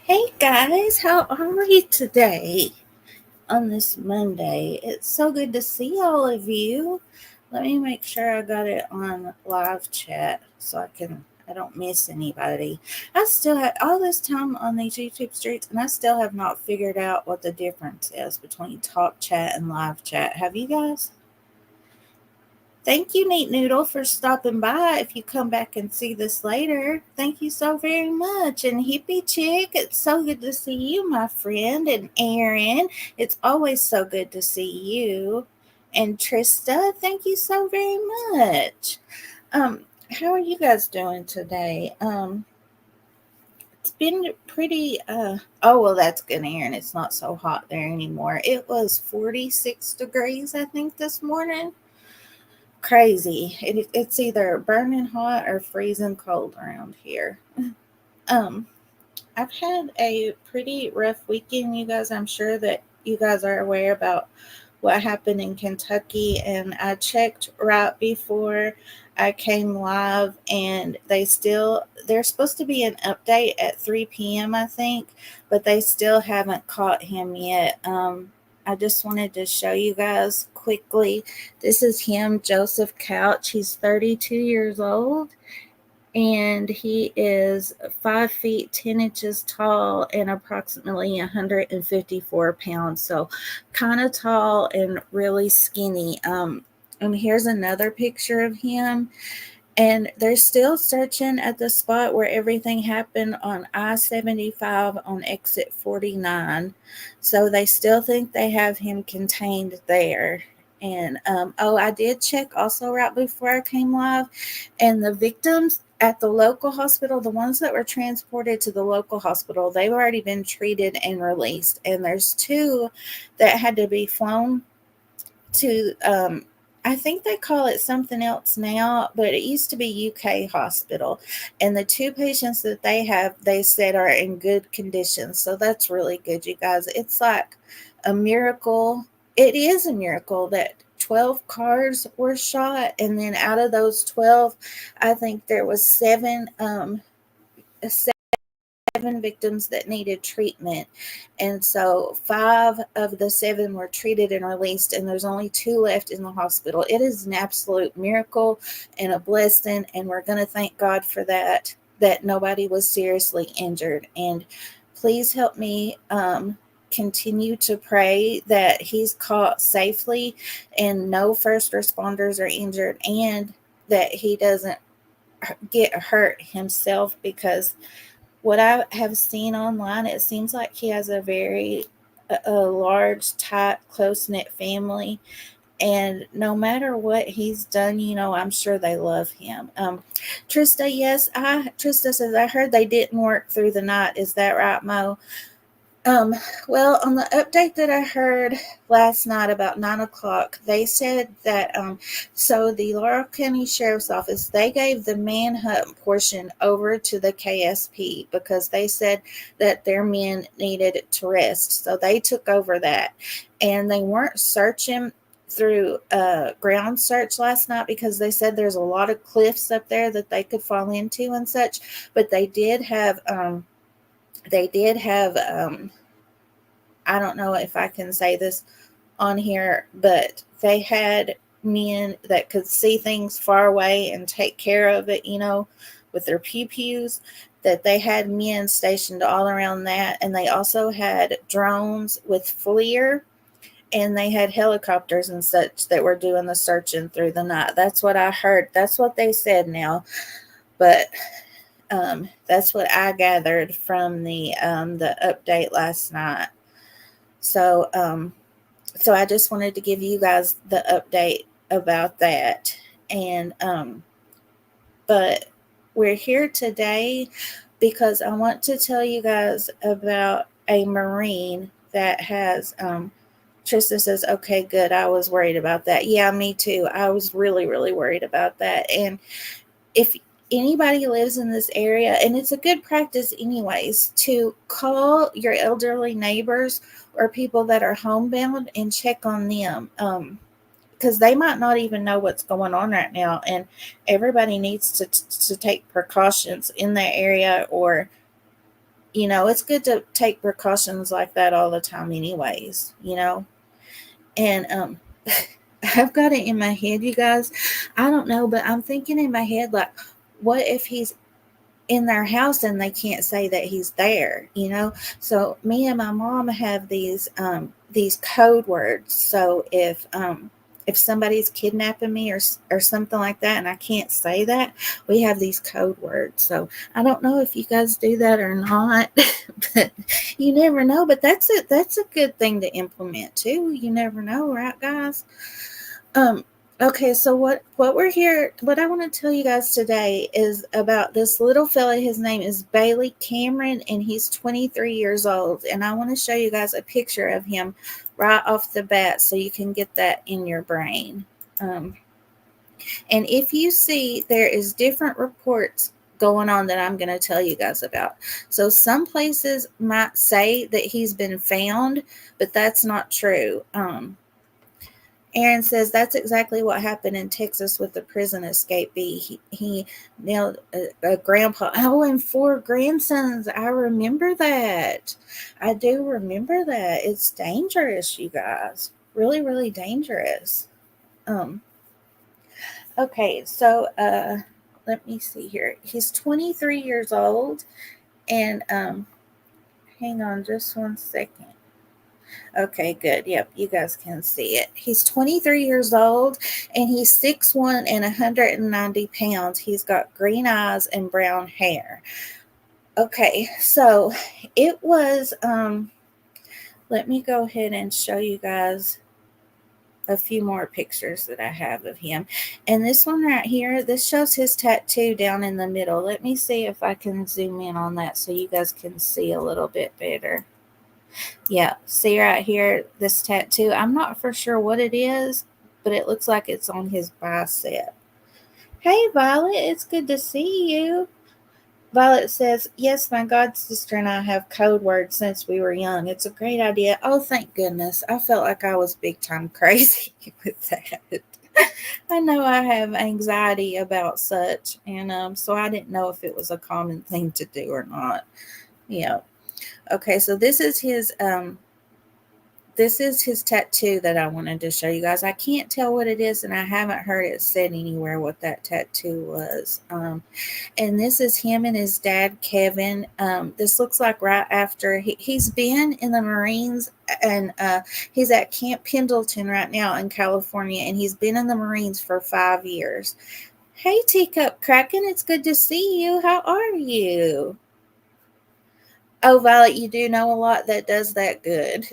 Hey guys, how are you today on this Monday? It's so good to see all of you. Let me make sure I got it on live chat so I don't miss anybody. I still have all this time on these YouTube streets and I still have not figured out what the difference is between talk chat and live chat. Have you guys? Thank you, Neat Noodle, for stopping by. If you come back and see this later, thank you so very much. And Hippie Chick, it's so good to see you, my friend. And Aaron, it's always so good to see you. And Trista, thank you so very much. Um, how are you guys doing today? It's been pretty oh well, that's good, Aaron. It's not so hot there anymore. It was 46 degrees, I think, this morning. Crazy. It's either burning hot or freezing cold around here. Um, I've had a pretty rough weekend, you guys. I'm sure that you guys are aware about what happened in Kentucky, and I checked right before I came live, and there's supposed to be an update at 3 p.m., I think, but they still haven't caught him yet. I just wanted to show you guys quickly. This is him, Joseph Couch. He's 32 years old and he is 5 feet 10 inches tall and approximately 154 pounds. So kind of tall and really skinny. And here's another picture of him. And they're still searching at the spot where everything happened on I-75 on exit 49. So they still think they have him contained there. And oh, I did check also right before I came live, and the victims at the local hospital, the ones that were transported to the local hospital, they've already been treated and released. And there's two that had to be flown to I think they call it something else now, but it used to be UK hospital. And the two patients that they have, they said are in good condition. So that's really good, you guys. It's like a miracle. It is a miracle that 12 cars were shot, and then out of those 12, I think there was seven victims that needed treatment. And so 5 of the 7 were treated and released, and there's only 2 left in the hospital. It is an absolute miracle and a blessing, and we're going to thank God for that nobody was seriously injured. And please help me continue to pray that he's caught safely and no first responders are injured, and that he doesn't get hurt himself, because what I have seen online, it seems like he has a large, tight, close knit family. And no matter what he's done, I'm sure they love him. Trista, yes, Trista says, I heard they didn't work through the night. Is that right, Mo? Um, well, on the update that I heard last night about 9 o'clock, they said that so the Laurel County Sheriff's Office, they gave the manhunt portion over to the KSP because they said that their men needed to rest. So they took over that, and they weren't searching through ground search last night because they said there's a lot of cliffs up there that they could fall into and such. But they did have I don't know if I can say this on here, but they had men that could see things far away and take care of it, with their pew pews. That they had men stationed all around that, and they also had drones with FLIR, and they had helicopters and such that were doing the searching through the night. That's what I heard. That's what they said now, but that's what I gathered from the update last night. So, so I just wanted to give you guys the update about that. And, but we're here today because I want to tell you guys about a Marine that has, Trista says, okay, good. I was worried about that. Yeah, me too. I was really, really worried about that. And if anybody lives in this area, and it's a good practice anyways, to call your elderly neighbors or people that are homebound and check on them, because they might not even know what's going on right now, and everybody needs to take precautions in that area, or It's good to take precautions like that all the time, anyways. And I've got it in my head, you guys. I don't know, but I'm thinking in my head, like, what if he's in their house and they can't say that he's there? So me and my mom have these code words. So if somebody's kidnapping me or something like that and I can't say that, we have these code words. So I don't know if you guys do that or not, but you never know. But that's a good thing to implement too. You never know, right, guys? Um, okay, so what I want to tell you guys today is about this little fella. His name is Bailey Cameron, and he's 23 years old. And I want to show you guys a picture of him right off the bat so you can get that in your brain. Um, and if you see, there is different reports going on that I'm going to tell you guys about. So some places might say that he's been found, but that's not true. Aaron says that's exactly what happened in Texas with the prison escapee. He nailed a grandpa. Oh, and 4 grandsons. I remember that. I do remember that. It's dangerous, you guys. Really, really dangerous. Um. Okay, so let me see here. He's 23 years old, and hang on just one second. Okay, good. Yep, you guys can see it. He's 23 years old and he's 6'1" and 190 pounds. He's got green eyes and brown hair. Okay, so it was let me go ahead and show you guys a few more pictures that I have of him. And this one right here, this shows his tattoo down in the middle. Let me see if I can zoom in on that so you guys can see a little bit better. Yeah, see right here, this tattoo. I'm not for sure what it is, but it looks like it's on his bicep. Hey, Violet, it's good to see you. Violet says, yes, my god sister and I have code words since we were young. It's a great idea. Oh, thank goodness. I felt like I was big time crazy with that. I know I have anxiety about such, and so I didn't know if it was a common thing to do or not. Yeah. Okay, so this is his tattoo that I wanted to show you guys. I can't tell what it is, and I haven't heard it said anywhere what that tattoo was. And this is him and his dad, Kevin. This looks like right after he's been in the Marines, and he's at Camp Pendleton right now in California, and he's been in the Marines for 5 years. Hey, Teacup Kraken, it's good to see you. How are you? Oh, Violet, you do know a lot that does that good.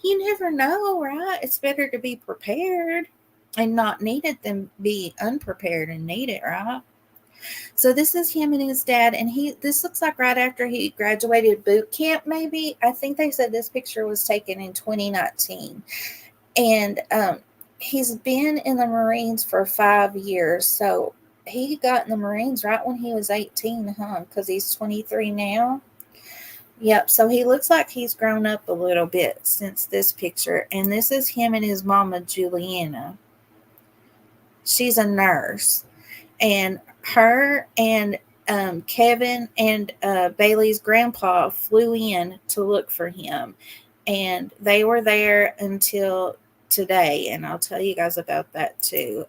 You never know, right? It's better to be prepared and not need it than be unprepared and need it, right? So this is him and his dad, and this looks like right after he graduated boot camp, maybe. I think they said this picture was taken in 2019. And he's been in the Marines for 5 years. So he got in the Marines right when he was 18, huh? Because he's 23 now. Yep, so he looks like he's grown up a little bit since this picture. And this is him and his mama, Juliana. She's a nurse. And her and Kevin and Bailey's grandpa flew in to look for him. And they were there until today. And I'll tell you guys about that too.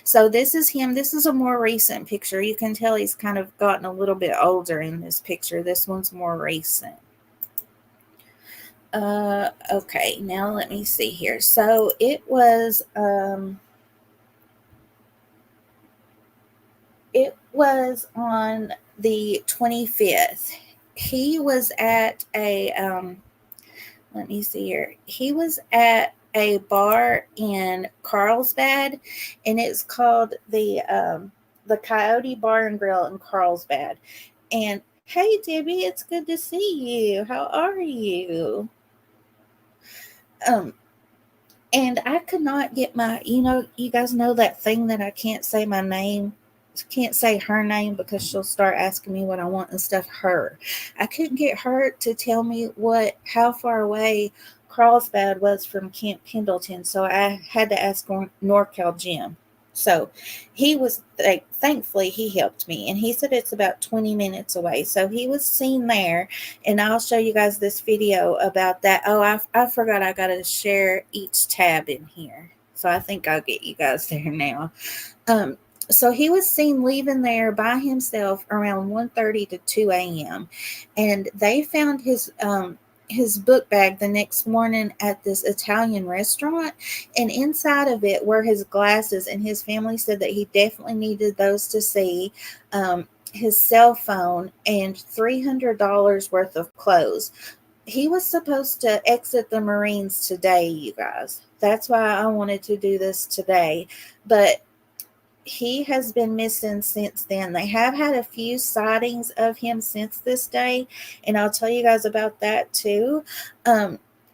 So this is him. This is a more recent picture. You can tell he's kind of gotten a little bit older in this picture. This one's more recent. Okay, now let me see here. So it was on the 25th. He was at a let me see here. He was at a bar in Carlsbad, and it's called the Coyote Bar and Grill in Carlsbad. And hey, Debbie, it's good to see you. How are you? And I could not get you guys know that thing that I can't say my name, can't say her name because she'll start asking me what I want and stuff. Her, I couldn't get her to tell me how far away Carlsbad was from Camp Pendleton, so I had to ask NorCal Jim. So he was thankfully he helped me, and he said it's about 20 minutes away. So he was seen there, and I'll show you guys this video about that. Oh, I forgot I got to share each tab in here. So I think I'll get you guys there now. Um, so he was seen leaving there by himself around 1:30 to 2 a.m. And they found his book bag the next morning at this Italian restaurant, and inside of it were his glasses, and his family said that he definitely needed those to see, his cell phone, and $300 worth of clothes. He was supposed to exit the Marines today, you guys. That's why I wanted to do this today. But he has been missing since then. They have had a few sightings of him since this day, and I'll tell you guys about that too.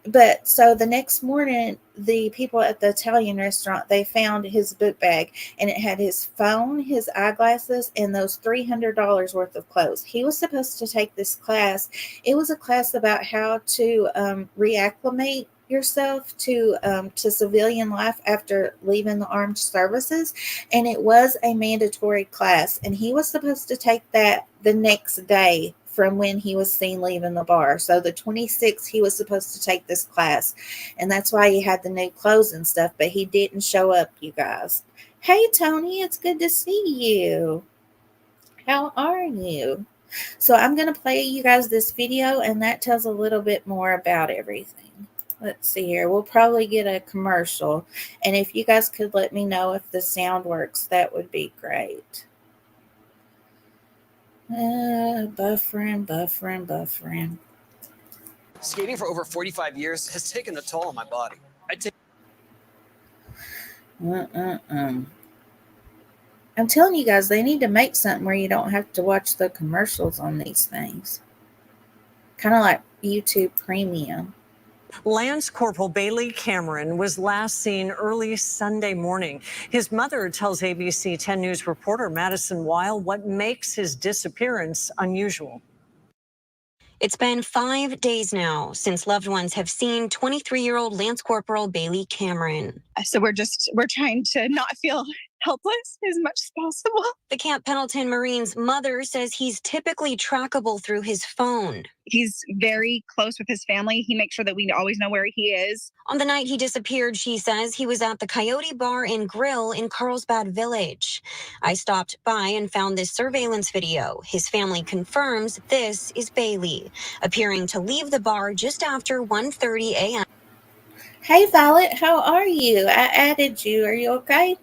But so the next morning, the people at the Italian restaurant, they found his book bag, and it had his phone, his eyeglasses, and those $300 worth of clothes. He was supposed to take this class. It was a class about how to reacclimate yourself to civilian life after leaving the armed services, and it was a mandatory class, and he was supposed to take that the next day from when he was seen leaving the bar. So the 26th, he was supposed to take this class, and that's why he had the new clothes and stuff, but he didn't show up, you guys. Hey Tony, it's good to see you. How are you? So I'm going to play you guys this video, and that tells a little bit more about everything. Let's see here. We'll probably get a commercial. And if you guys could let me know if the sound works, that would be great. Buffering. Skating for over 45 years has taken a toll on my body. I'm telling you guys, they need to make something where you don't have to watch the commercials on these things. Kind of like YouTube Premium. Lance Corporal Bailey Cameron was last seen early Sunday morning. His mother tells ABC 10 News reporter Madison Weil what makes his disappearance unusual. It's been 5 days now since loved ones have seen 23-year-old Lance Corporal Bailey Cameron. So we're trying to not feel helpless as much as possible. The Camp Pendleton Marine's mother says he's typically trackable through his phone. He's very close with his family. He makes sure that we always know where he is. On the night he disappeared, she says he was at the Coyote Bar and Grill in Carlsbad Village. I stopped by and found this surveillance video. His family confirms this is Bailey, appearing to leave the bar just after 1:30 a.m. Hey Violet, how are you? I added you. Are you okay?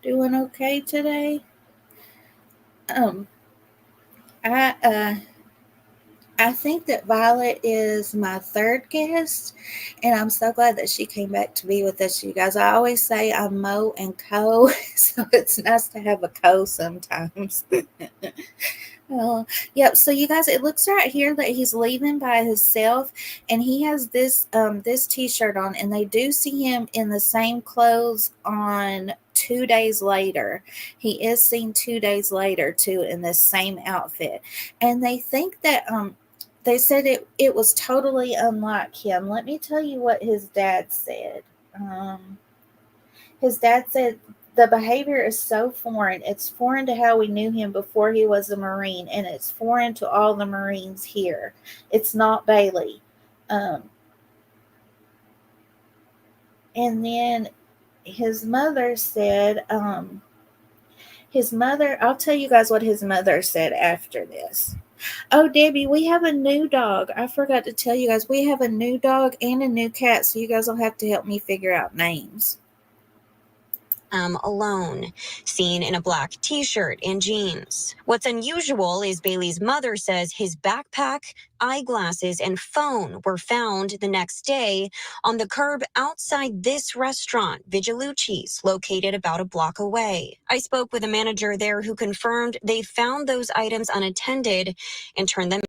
Doing okay today? I think that Violet is my third guest, and I'm so glad that she came back to be with us, you guys. I always say I'm Mo and Co, so it's nice to have a Co sometimes. Yep. So you guys, it looks right here that he's leaving by himself, and he has this t-shirt on, and they do see him in the same clothes on 2 days later. He is seen 2 days later too in this same outfit, and they think that they said it was totally unlike him. Let me tell you what his dad said. His dad said, the behavior is so foreign. It's foreign to how we knew him before he was a Marine, and it's foreign to all the Marines here. It's not Bailey. And then his mother said, I'll tell you guys what his mother said after this. Oh, Debbie, we have a new dog. I forgot to tell you guys, we have a new dog and a new cat, so you guys will have to help me figure out names. Alone, seen in a black t-shirt and jeans. What's unusual is Bailey's mother says his backpack, eyeglasses, and phone were found the next day on the curb outside this restaurant, Vigilucci's, located about a block away. I spoke with a manager there who confirmed they found those items unattended and turned them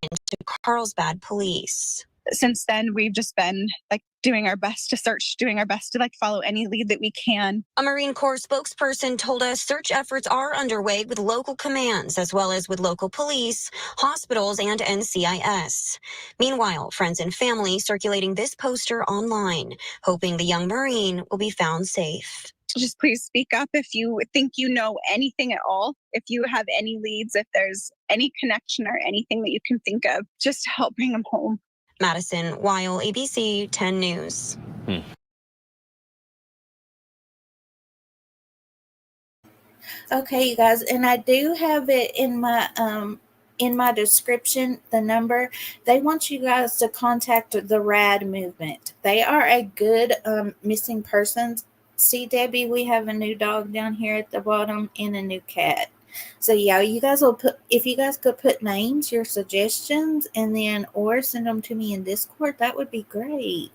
into Carlsbad police. since then, we've just been like doing our best to search, doing our best to like follow any lead that we can. A Marine Corps spokesperson told us search efforts are underway with local commands as well as with local police, hospitals, and NCIS. Meanwhile, friends and family circulating this poster online, hoping the young Marine will be found safe. Just please speak up if you think you know anything at all. If you have any leads, if there's any connection or anything that you can think of, just help bring them home. Madison Weil, ABC 10 News. Okay, you guys, and I do have it in my description, the number. They want you guys to contact the RAD movement. They are a good missing persons. See, Debbie, we have a new dog down here at the bottom and a new cat. So yeah, you guys will put, if you guys could put names, your suggestions, and then or send them to me in Discord, that would be great.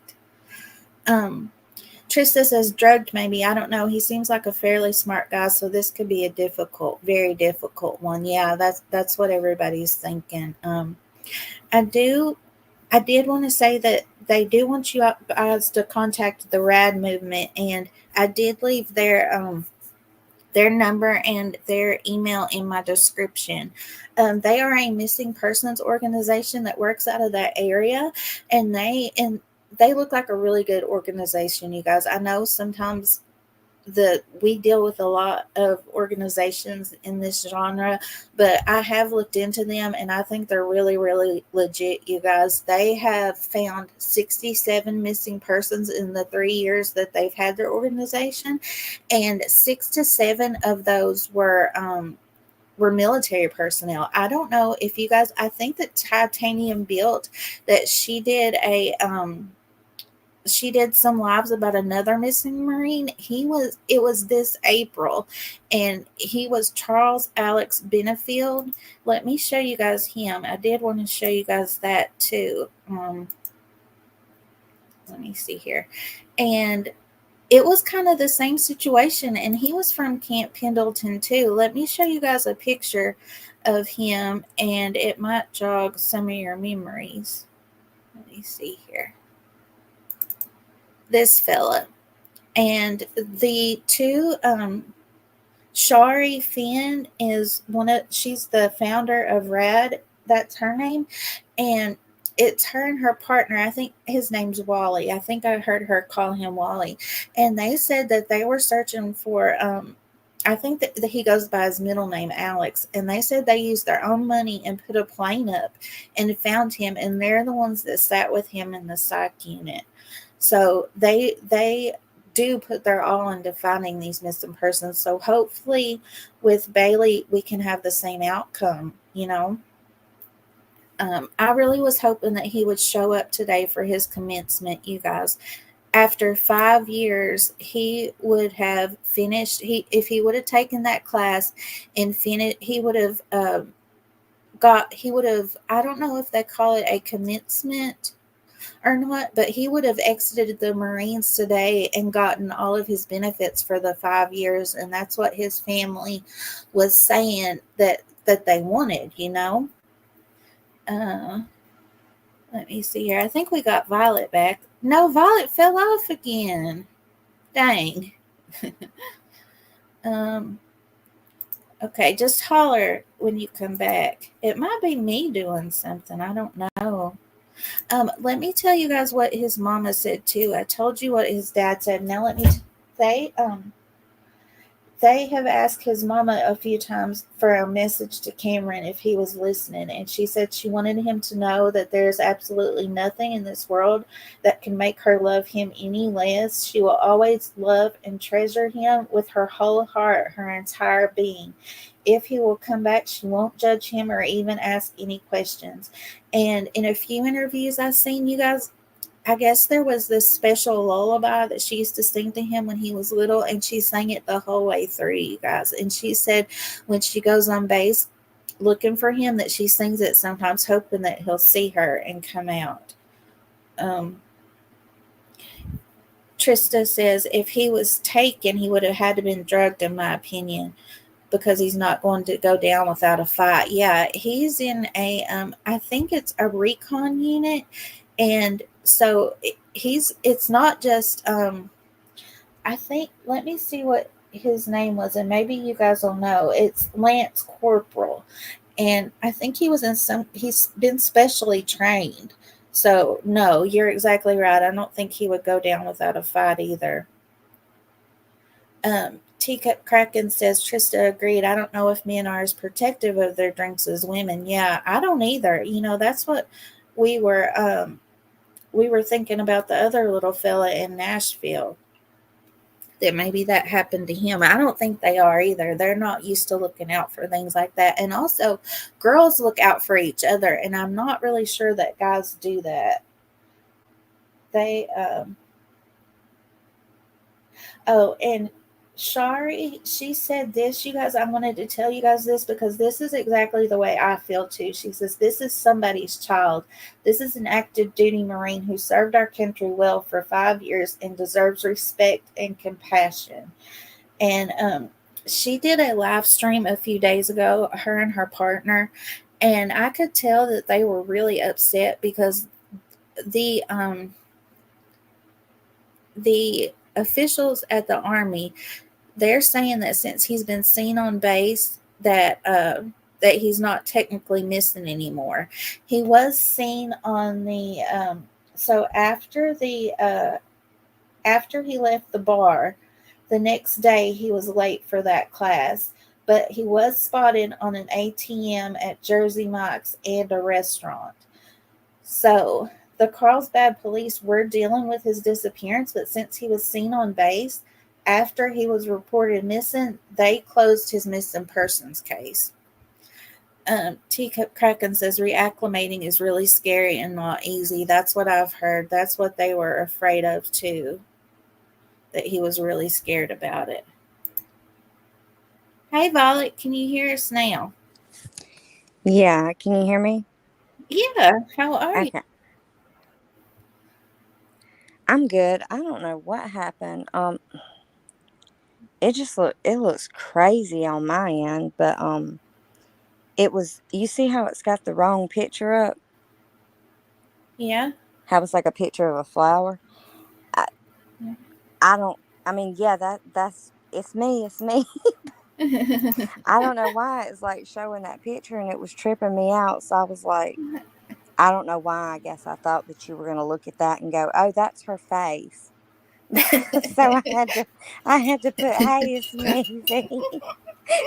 Trista says drugged, maybe. I don't know. He seems like a fairly smart guy, so this could be a difficult, very difficult one. Yeah, that's what everybody's thinking. I did want to say that they do want you guys to contact the RAD movement, and I did leave their number and their email in my description. They are a missing persons organization that works out of that area, and they look like a really good organization, you guys. I know sometimes we deal with a lot of organizations in this genre, but I have looked into them and I think they're really, really legit, you guys. They have found 67 missing persons in the 3 years that they've had their organization, and 6 to 7 of those were military personnel. I don't know if you guys, I think that Titanium built that she did some lives about another missing Marine. It was this April, and he was Charles Alex Benefield. Let me show you guys him. I did want to show you guys that too. Let me see here. And it was kind of the same situation, and he was from Camp Pendleton too. Let me show you guys a picture of him, and it might jog some of your memories. Let me see here. This fella. And the two, Shari Finn is she's the founder of RAD. That's her name. And it's her and her partner. I think his name's Wally. I think I heard her call him Wally. And they said that they were searching for, I think that he goes by his middle name, Alex. And they said they used their own money and put a plane up and found him. And they're the ones that sat with him in the psych unit. So they do put their all into finding these missing persons. So hopefully with Bailey, we can have the same outcome, you know. I really was hoping that he would show up today for his commencement, you guys. After 5 years, he would have finished. If he would have taken that class and finished, he would have I don't know if they call it a commencement or not, but he would have exited the Marines today and gotten all of his benefits for the 5 years. And that's what his family was saying that they wanted, you know. Let me see here. I think we got Violet back. No, Violet fell off again. Dang. Okay, just holler when you come back. It might be me doing something. I don't know. Let me tell you guys what his mama said too. I told you what his dad said. Now let me they have asked his mama a few times for a message to Cameron if he was listening, and she said she wanted him to know that there's absolutely nothing in this world that can make her love him any less. She will always love and treasure him with her whole heart, her entire being. If he will come back, she won't judge him or even ask any questions. And in a few interviews I've seen, you guys, I guess there was this special lullaby that she used to sing to him when he was little, and she sang it the whole way through, you guys. And she said when she goes on base looking for him that she sings it sometimes hoping that he'll see her and come out. Trista says if he was taken, he would have had to been drugged, in my opinion, because he's not going to go down without a fight. Yeah, he's in a, I think it's a recon unit, And so it's not just, I think, let me see what his name was, and maybe you guys will know. It's Lance Corporal. And I think he's been specially trained. So, no, you're exactly right. I don't think he would go down without a fight either. Teacup Kraken says, Trista agreed. I don't know if men are as protective of their drinks as women. Yeah, I don't either. That's what we were we were thinking about the other little fella in Nashville. That maybe that happened to him. I don't think they are either. They're not used to looking out for things like that. And also, girls look out for each other, and I'm not really sure that guys do that. They Oh, and Shari, she said this, you guys. I wanted to tell you guys this because this is exactly the way I feel too. She says, this is somebody's child. This is an active duty Marine who served our country well for 5 years and deserves respect and compassion. And she did a live stream a few days ago, her and her partner, and I could tell that they were really upset because the the officials at the Army, they're saying that since he's been seen on base, that he's not technically missing anymore. He was seen on the so after he left the bar, the next day he was late for that class, but he was spotted on an ATM at Jersey Mike's and a restaurant. So the Carlsbad police were dealing with his disappearance, but since he was seen on base after he was reported missing, they closed his missing persons case. Teacup Kraken says reacclimating is really scary and not easy. That's what I've heard. That's what they were afraid of too. That he was really scared about it. Hey, Violet, can you hear us now? Yeah, can you hear me? Yeah, how are you? Okay. I'm good. I don't know what happened. It looks crazy on my end, but you see how it's got the wrong picture up? Yeah. How it's like a picture of a flower? I, I don't I mean, yeah, that's it's me. I don't know why it's like showing that picture and it was tripping me out, so I was like, I don't know why. I guess I thought that you were going to look at that and go, "Oh, that's her face." So I had to put, "Hey, it's me,"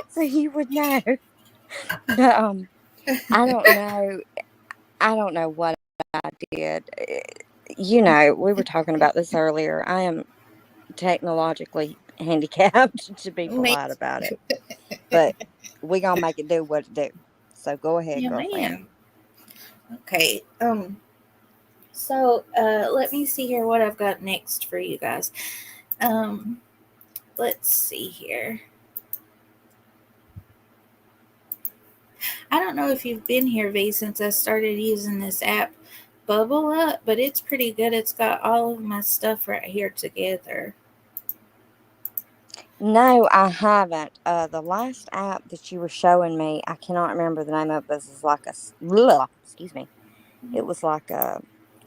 so you would know. But I don't know. I don't know what I did. We were talking about this earlier. I am technologically handicapped, to be Me, polite about it, but we gonna make it do what it do. So go ahead, yeah, girlfriend. man. Okay. So let me see here what I've got next for you guys. Um, let's see here. I don't know if you've been here, V, since I started using this app, Bubble Up, but it's pretty good. It's got all of my stuff right here together. No, I haven't. The last app that you were showing me, I cannot remember the name of it. This is like excuse me. It was like a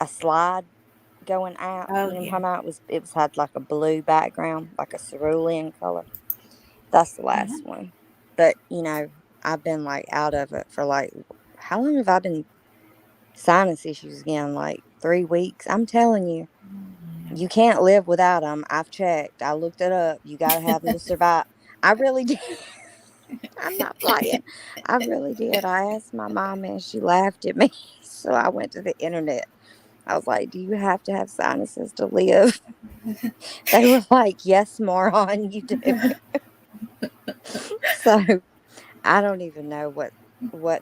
slide going app. Oh You know what yeah. I'm talking about? It was had like a blue background, like a cerulean color. That's the Yeah. last one. But I've been like out of it for like, how long have I been sinus issues again? Like 3 weeks. I'm telling you. You can't live without them. I've checked. I looked it up. You got to have them to survive. I really did. I'm not playing. I really did. I asked my mom and she laughed at me. So I went to the internet. I was like, "Do you have to have sinuses to live?" They were like, "Yes, moron, you do." So I don't even know what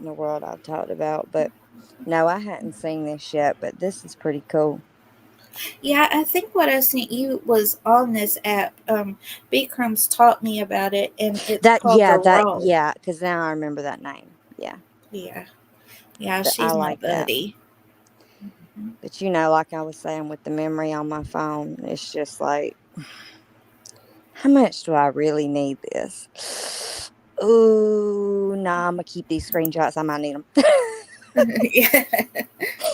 in the world I've talked about, but no, I hadn't seen this yet. But this is pretty cool. Yeah, I think what I sent you was on this app. B Crumbs taught me about it, and it's called The Roll. Because now I remember that name. Yeah, Yeah. Yeah, I she's my like that. buddy. But like I was saying with the memory on my phone, it's just like, how much do I really need this? Ooh, nah, I'm gonna keep these screenshots. I might need them. Yeah.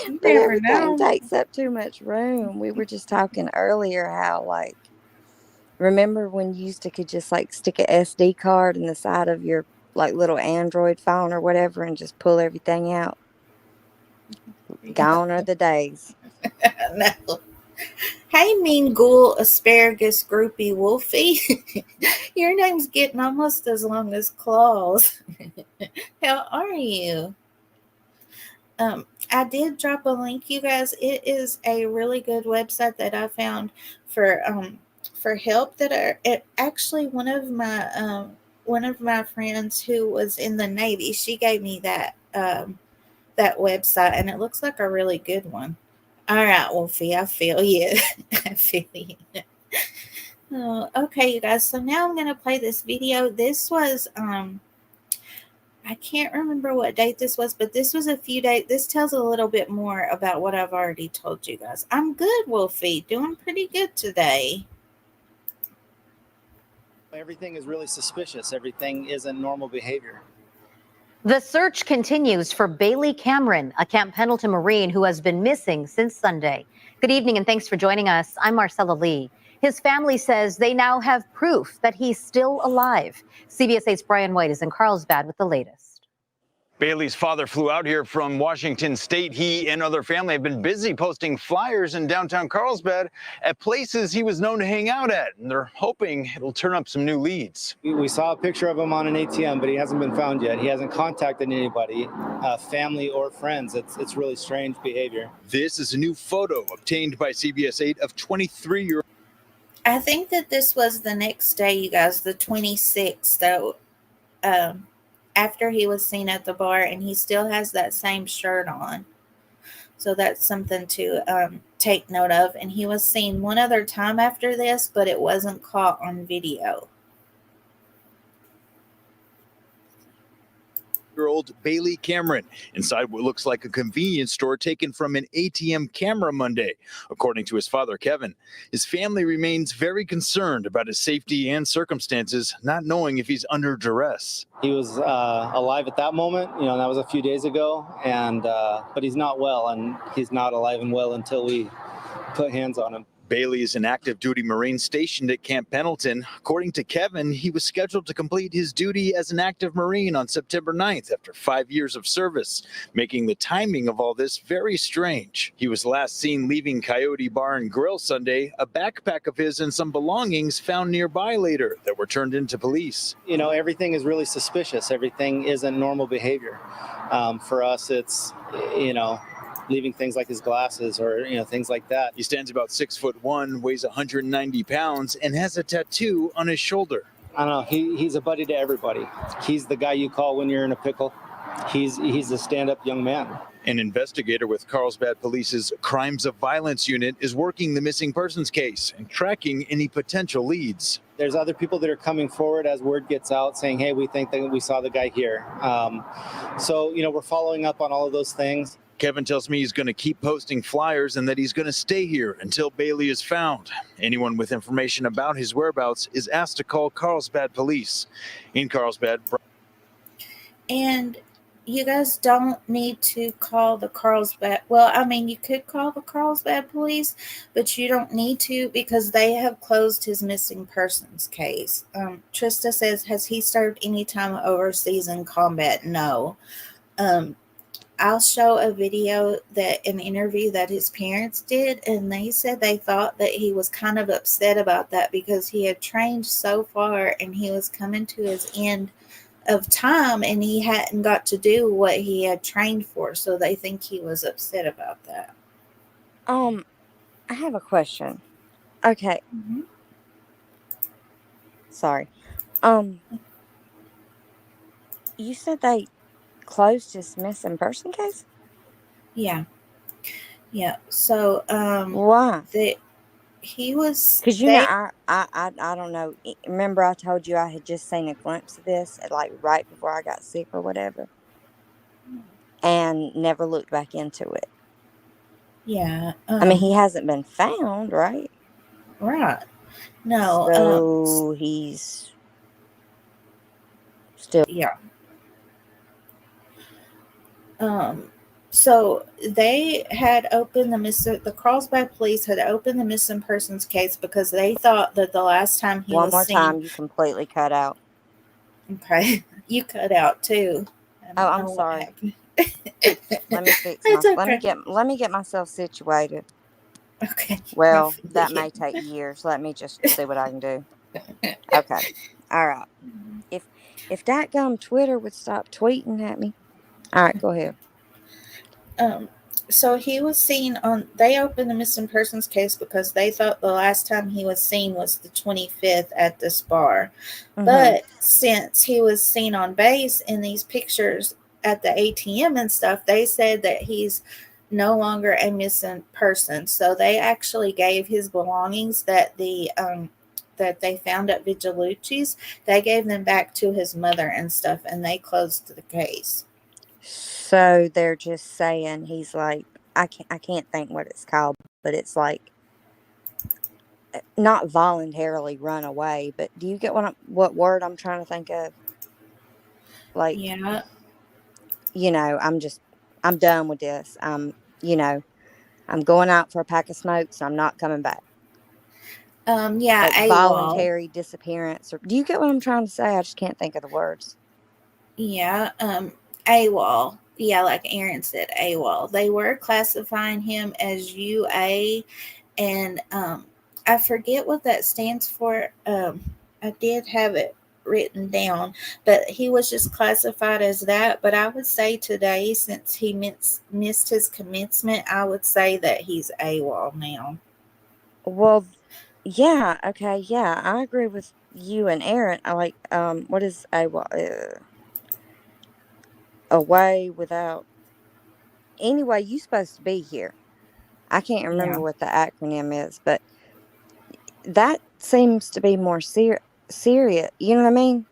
You But never everything know. takes up too much room. We were just talking earlier how, like, remember when you used to could just, like, stick a SD card in the side of your, like, little Android phone or whatever and just pull everything out? Gone are the days. No. Hey, mean ghoul, asparagus, groupie, wolfie. Your name's getting almost as long as Claus. How are you? I did drop a link, you guys. It is a really good website that I found for help that are it, actually one of my friends who was in the Navy. She gave me that website, and it looks like a really good one. All right, Wolfie, I feel you. I feel you. Oh, okay, you guys. So now I'm gonna play this video. This was I can't remember what date this was, but this was a few days. This tells a little bit more about what I've already told you guys. I'm good, Wolfie. Doing pretty good today. Everything is really suspicious. Everything isn't normal behavior. The search continues for Bailey Cameron, a Camp Pendleton Marine who has been missing since Sunday. Good evening and thanks for joining us. I'm Marcella Lee. His family says they now have proof that he's still alive. CBS 8's Brian White is in Carlsbad with the latest. Bailey's father flew out here from Washington State. He and other family have been busy posting flyers in downtown Carlsbad at places he was known to hang out at, and they're hoping it'll turn up some new leads. We saw a picture of him on an ATM, but he hasn't been found yet. He hasn't contacted anybody, family or friends. It's really strange behavior. This is a new photo obtained by CBS 8 of 23-year-old. I think that this was the next day, you guys, the 26th, though. After he was seen at the bar, and he still has that same shirt on. So that's something to take note of. And he was seen one other time after this, but it wasn't caught on video. Bailey Cameron inside what looks like a convenience store taken from an ATM camera Monday. According to his father, Kevin, his family remains very concerned about his safety and circumstances, not knowing if he's under duress. He was alive at that moment, and that was a few days ago, and but he's not well, and he's not alive and well until we put hands on him. Bailey is an active duty Marine stationed at Camp Pendleton. According to Kevin, he was scheduled to complete his duty as an active Marine on September 9th after 5 years of service, making the timing of all this very strange. He was last seen leaving Coyote Bar and Grill Sunday, a backpack of his and some belongings found nearby later that were turned into police. Everything is really suspicious. Everything isn't normal behavior. For us, it's, leaving things like his glasses or things like that. He stands about 6'1", weighs 190 pounds, and has a tattoo on his shoulder. I don't know. He's a buddy to everybody. He's the guy you call when you're in a pickle. He's a stand-up young man. An investigator with Carlsbad Police's Crimes of Violence unit is working the missing persons case and tracking any potential leads. There's other people that are coming forward as word gets out saying, hey, we think that we saw the guy here. So we're following up on all of those things. Kevin tells me he's going to keep posting flyers and that he's going to stay here until Bailey is found. Anyone with information about his whereabouts is asked to call Carlsbad Police. In Carlsbad. And you guys don't need to call the Carlsbad. Well, I mean, you could call the Carlsbad Police, but you don't need to because they have closed his missing persons case. Trista says, has he served any time overseas in combat? No. I'll show a video an interview that his parents did, and they said they thought that he was kind of upset about that because he had trained so far and he was coming to his end of time and he hadn't got to do what he had trained for. So they think he was upset about that. I have a question. Okay. Mm-hmm. Sorry. You said they closed his missing person case? Yeah. So why? He was because I don't know. Remember I told you I had just seen a glimpse of this right before I got sick or whatever, and never looked back into it. Yeah. I mean, he hasn't been found, right? Right. No. So he's still. Yeah. So they had opened the Carlsbad police had opened the missing persons case because they thought that the last time he One was more seen. time, you completely cut out. Okay, you cut out too. I Oh, don't I'm know what sorry. happened. Let me fix It's my. okay. Let me get myself situated. Okay, Well, that hopefully. may take years. Let me just see what I can do. Okay. All right. If that gum Twitter would stop tweeting at me. All right, go ahead. Um, so he was seen on. They opened the missing persons case because they thought the last time he was seen was the 25th at this bar. Mm-hmm. But since he was seen on base in these pictures at the ATM and stuff, they said that he's no longer a missing person. So they actually gave his belongings that they found at Vigilucci's. They gave them back to his mother and stuff, and they closed the case. So they're just saying he's like I can't think what it's called, but it's like not voluntarily run away. But do you get what word I'm trying to think of? Like, Yeah. I'm done with this. You know, I'm going out for a pack of smokes. I'm not coming back. Yeah, Like AWOL. voluntary disappearance. Or do you get what I'm trying to say? I just can't think of the words. Yeah, AWOL. Yeah, like Aaron said, AWOL. They were classifying him as UA, and I forget what that stands for. I did have it written down, but he was just classified as that. But I would say today, since he missed his commencement, I would say that he's AWOL now. Well, yeah, okay, yeah, I agree with you and Aaron. I like what is away without anyway, you supposed to be here. I can't remember Yeah, what the acronym is, but that seems to be more serious. You know what I mean?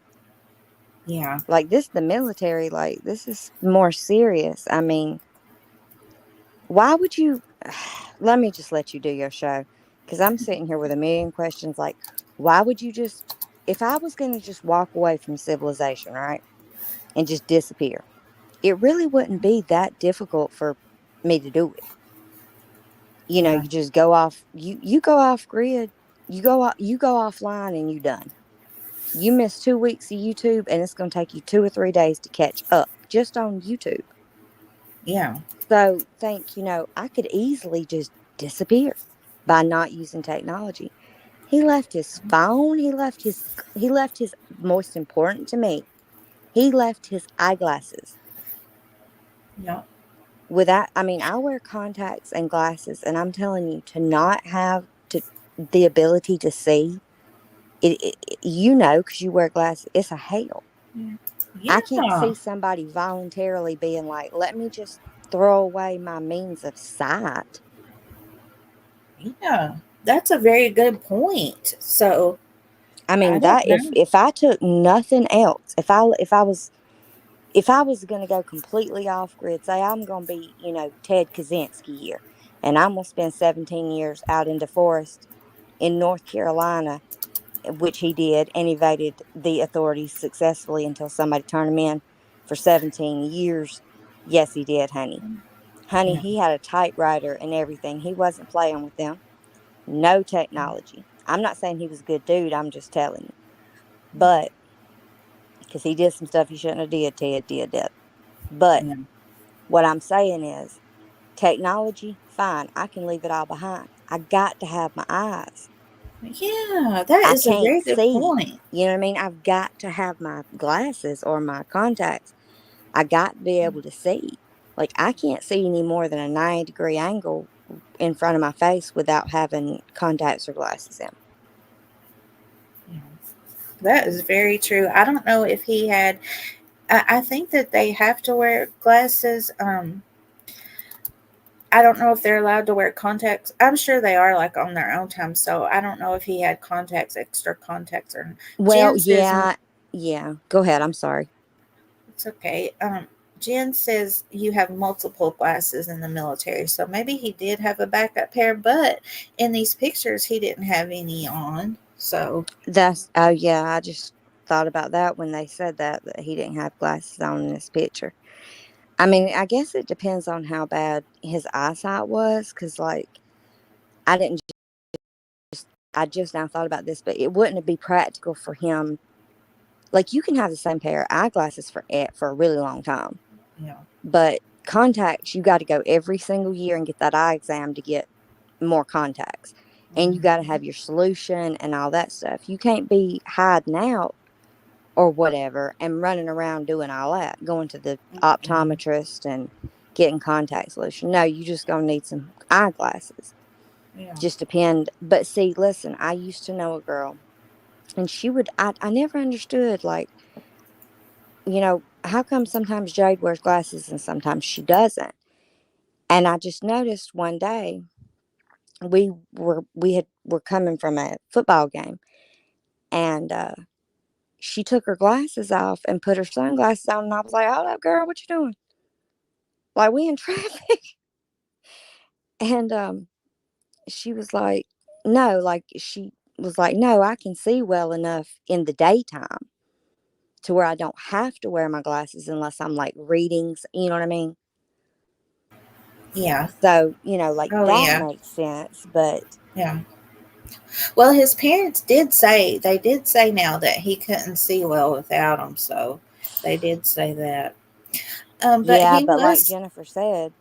yeah, Like this, the military, like this is more serious. I mean, why would you? Let me just let you do your show because I'm sitting here with a million questions. Like, why would you just? If I was going to just walk away from civilization, right, and just disappear, it really wouldn't be that difficult for me to do it. You know, yeah, you just go off. You go off grid. You go offline, and you done. You miss 2 weeks of YouTube, and it's going to take you 2 or 3 days to catch up just on YouTube. yeah, So think, I could easily just disappear by not using technology. He left his phone, he left his most important to me. He left his eyeglasses. yeah, Without I mean, I wear contacts and glasses and I'm telling you to not have to the ability to see cuz you wear glasses, it's a hell. I can't yeah. see somebody voluntarily being like, "Let me just throw away my means of sight." Yeah, that's a very good point. So I I mean don't that know. if I took nothing else, if I was gonna go completely off grid, say I'm gonna be, Ted Kaczynski here, and I'm gonna spend 17 years out in the forest in North Carolina, which he did, and evaded the authorities successfully until somebody turned him in for 17 years. Yes, he did, honey. Honey, Yeah, he had a typewriter and everything. He wasn't playing with them. No technology. I'm not saying he was a good dude. I'm just telling you. But because he did some stuff he shouldn't have did. Ted did that. But yeah, what I'm saying is, technology, fine. I can leave it all behind. I got to have my eyes. yeah. That I is a can't very good see. point. You know what I mean? I've got to have my glasses or my contacts. I got to be able to see. Like I can't see any more than a 90-degree angle in front of my face without having contacts or glasses in. Yeah, that is very true. I don't know if he had. I think that they have to wear glasses. I don't know if they're allowed to wear contacts. I'm sure they are, like on their own time. So I don't know if he had contacts, extra contacts, or Well, Jen says yeah, yeah. Go ahead. I'm sorry. it's okay. Jen says you have multiple glasses in the military, so maybe he did have a backup pair, but in these pictures he didn't have any on. So Oh yeah, I just thought about that when they said that he didn't have glasses on in this picture. I mean, I guess it depends on how bad his eyesight was, because, like, I didn't I just now thought about this, but it wouldn't be practical for him. Like, you can have the same pair of eyeglasses for a really long time. Yeah. But contacts, you got to go every single year and get that eye exam to get more contacts. And you got to have your solution and all that stuff. You can't be hiding out or whatever and running around doing all that, going to the optometrist and getting contact solution. No, you just going to need some eyeglasses. Yeah. Just depend. But see, listen, I used to know a girl, and I never understood, like, how come sometimes Jade wears glasses and sometimes she doesn't? And I just noticed one day were coming from a football game, and she took her glasses off and put her sunglasses on, and I was like, "Hold up, girl, what you doing? Like, we in traffic?" And she was like, "No," like, she was like, "No, I can see well enough in the daytime to where I don't have to wear my glasses unless I'm like readings, you know what I mean?" Yeah. So, like, Oh, that yeah. makes sense, but Yeah. Well, his parents did say, they did say now that he couldn't see well without them. So they did say that. But yeah, he but like was, Jennifer said,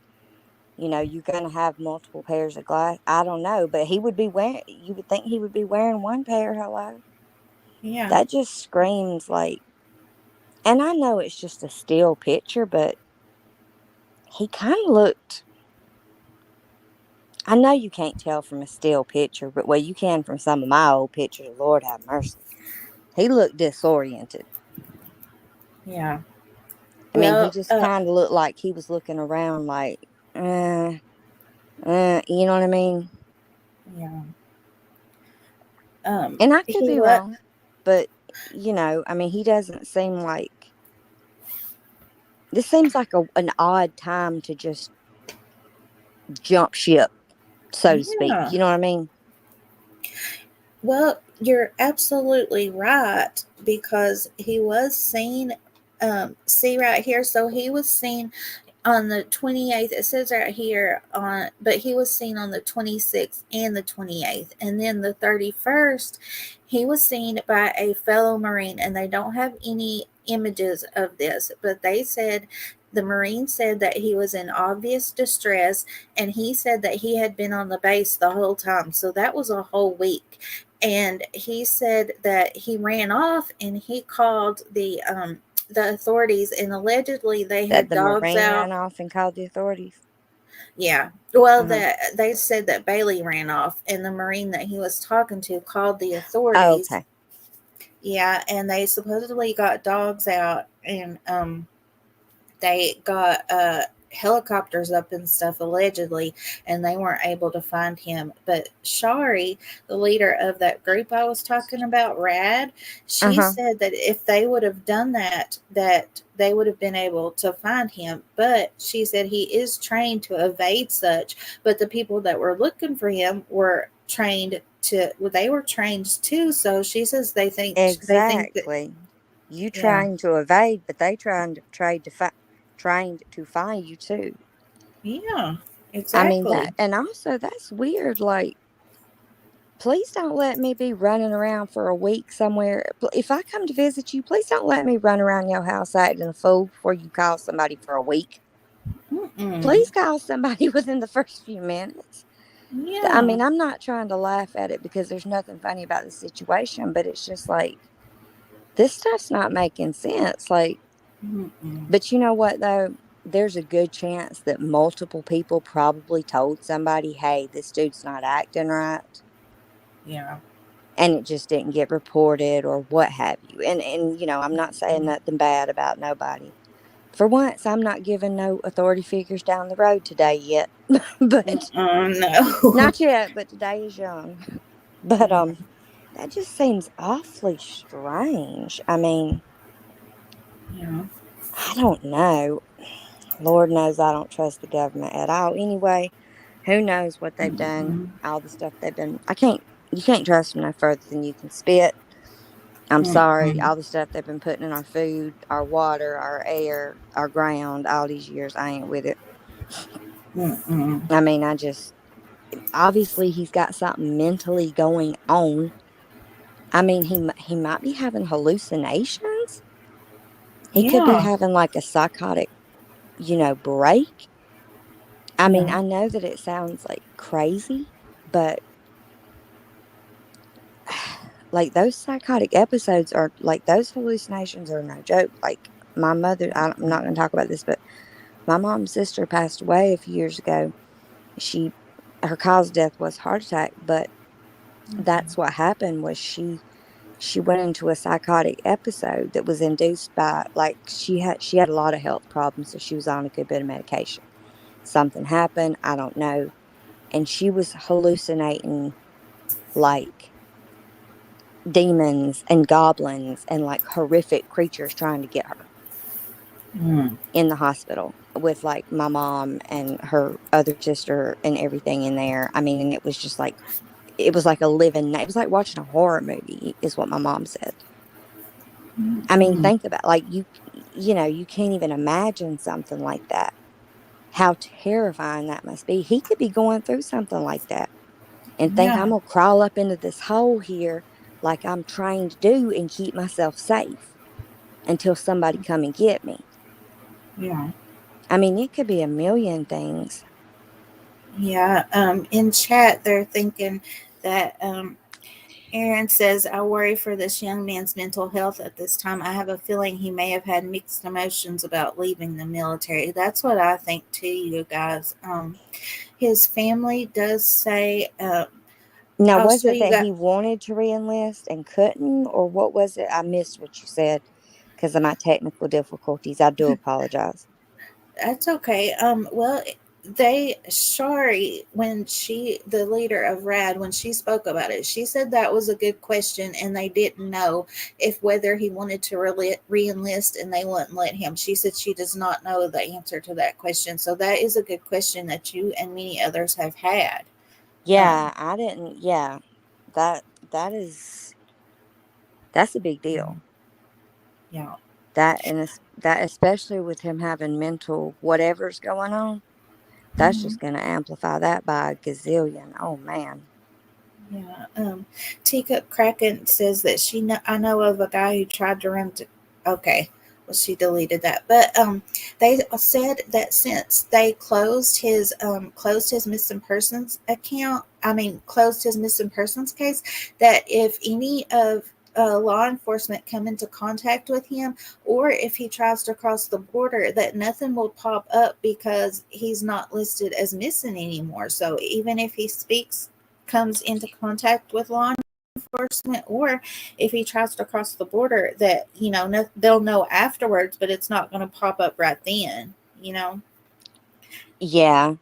you're going to have multiple pairs of glass. I don't know, but you would think he would be wearing one pair. Hello. yeah. That just screams like, and I know it's just a still picture, but he kind of looked, I know you can't tell from a still picture, but well, you can from some of my old pictures. Lord have mercy. He looked disoriented. Yeah. I mean, he Well, just kind of looked like he was looking around like, you know what I mean? yeah. And I could He be what? wrong, but I mean, he doesn't seem like, this seems like an odd time to just jump ship, so to speak. Yeah. You know what I mean? Well, you're absolutely right because he was seen. See right here. So he was seen on the 28th. It says right here but he was seen on the 26th and the 28th, and then the 31st he was seen by a fellow Marine, and they don't have any images of this, but they said the Marine said that he was in obvious distress, and he said that he had been on the base the whole time, so that was a whole week. And he said that he ran off and he called the authorities, and allegedly they That had the dogs Marine out. ran off and called the authorities. Yeah. Well, Uh-huh. that they said that Bailey ran off, and the Marine that he was talking to called the Oh, authorities. okay. Yeah, and they supposedly got dogs out, and they got helicopters up and stuff allegedly, and they weren't able to find him. But Shari, the leader of that group I was talking about, Rad, she Uh-huh. said that if they would have done that, that they would have been able to find him. But she said he is trained to evade such, but the people that were looking for him were trained to, well, they were trained too. So she says they think that, Exactly. You yeah. trying to evade, but they trained to find you too. Yeah, I mean that, exactly. and also that's weird. Like, please don't let me be running around for a week somewhere. If I come to visit you, please don't let me run around your house acting a fool before you call somebody for a week. Mm-mm. Please call somebody within the first few minutes. I Yeah. mean, I'm not trying to laugh at it because there's nothing funny about the situation, but it's just like, this stuff's not making sense. Like, Mm-mm. but you know what though? There's a good chance that multiple people probably told somebody, "Hey, this dude's not acting right," Yeah. and it just didn't get reported or what have you. And I'm not saying nothing bad about nobody. For once, I'm not giving no authority figures down the road today yet, but No. not yet. But today is young. But Yeah. that just seems awfully strange. I mean, Yeah. I don't know. Lord knows I don't trust the government at all. Anyway, who knows what they've done? Mm-mm. All the stuff they've been. You can't trust them no further than you can spit. I'm sorry, all the stuff they've been putting in our food, our water, our air, our ground, all these years, I ain't with it. I mean, I just, obviously, he's got something mentally going on. I mean, he might be having hallucinations. He could be Yeah. having like a psychotic, break. I mean, Yeah. I know that it sounds like crazy, but like those psychotic episodes are like those hallucinations are no joke. Like my mother, I'm not going to talk about this, but my mom's sister passed away a few years ago. She, her cause of death was heart attack, but that's what happened was she went into a psychotic episode that was induced by like she had a lot of health problems, so she was on a good bit of medication. Something happened, I don't know, and she was hallucinating like demons and goblins and like horrific creatures trying to get her in the hospital with like my mom and her other sister and everything in there. I mean, and it was just like it was like a living it was like watching a horror movie is what my mom said. I mean, think about like you can't even imagine something like that. How terrifying that must be. He could be going through something like that and think I'm Yeah. gonna crawl up into this hole here like I'm trained to do and keep myself safe until somebody come and get me. Yeah. I mean, it could be a million things. Yeah. In chat, they're thinking that Aaron says, I worry for this young man's mental health at this time. I have a feeling he may have had mixed emotions about leaving the military. That's what I think too, you guys. His family does say, Now, I'll was show it you that guys. he wanted to reenlist and couldn't, or what was it? I missed what you said because of my technical difficulties. I do apologize. That's okay. Well, Shari, when the leader of RAD, when she spoke about it, she said that was a good question, and they didn't know if whether he wanted to re-enlist, and they wouldn't let him. She said she does not know the answer to that question. So that is a good question that you and many others have had. Yeah, Um, I didn't. Yeah, that that is that's a big deal. yeah. That especially with him having mental whatever's going on, that's Mm-hmm. just going to amplify that by a gazillion. Oh man. Yeah. Teacup Kraken says that I know of a guy who tried to run. Okay. Well, she deleted that, but they said that since they closed his missing persons account, I mean closed his missing persons case, that if any of law enforcement come into contact with him, or if he tries to cross the border, that nothing will pop up because he's not listed as missing anymore. So even if he comes into contact with law enforcement, or if he tries to cross the border, that they'll know afterwards, but it's not going to pop up right then. Yeah.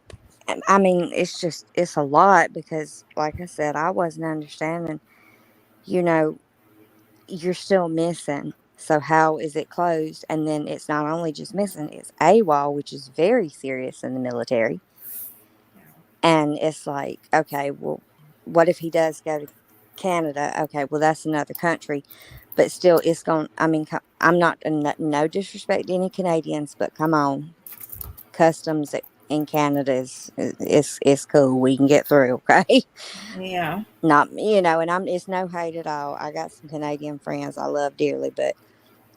I mean, it's a lot because like I said, I wasn't understanding, you know, you're still missing. So how is it closed? And then it's not only just missing, it's AWOL, which is very serious in the military. And it's like, okay, well, what if he does go to Canada? Okay, well, that's another country. But still, it's going, I mean, I'm not, no disrespect to any Canadians, but come on. Customs in Canada is cool. We can get through, okay? Yeah. Not, and it's no hate at all. I got some Canadian friends I love dearly, but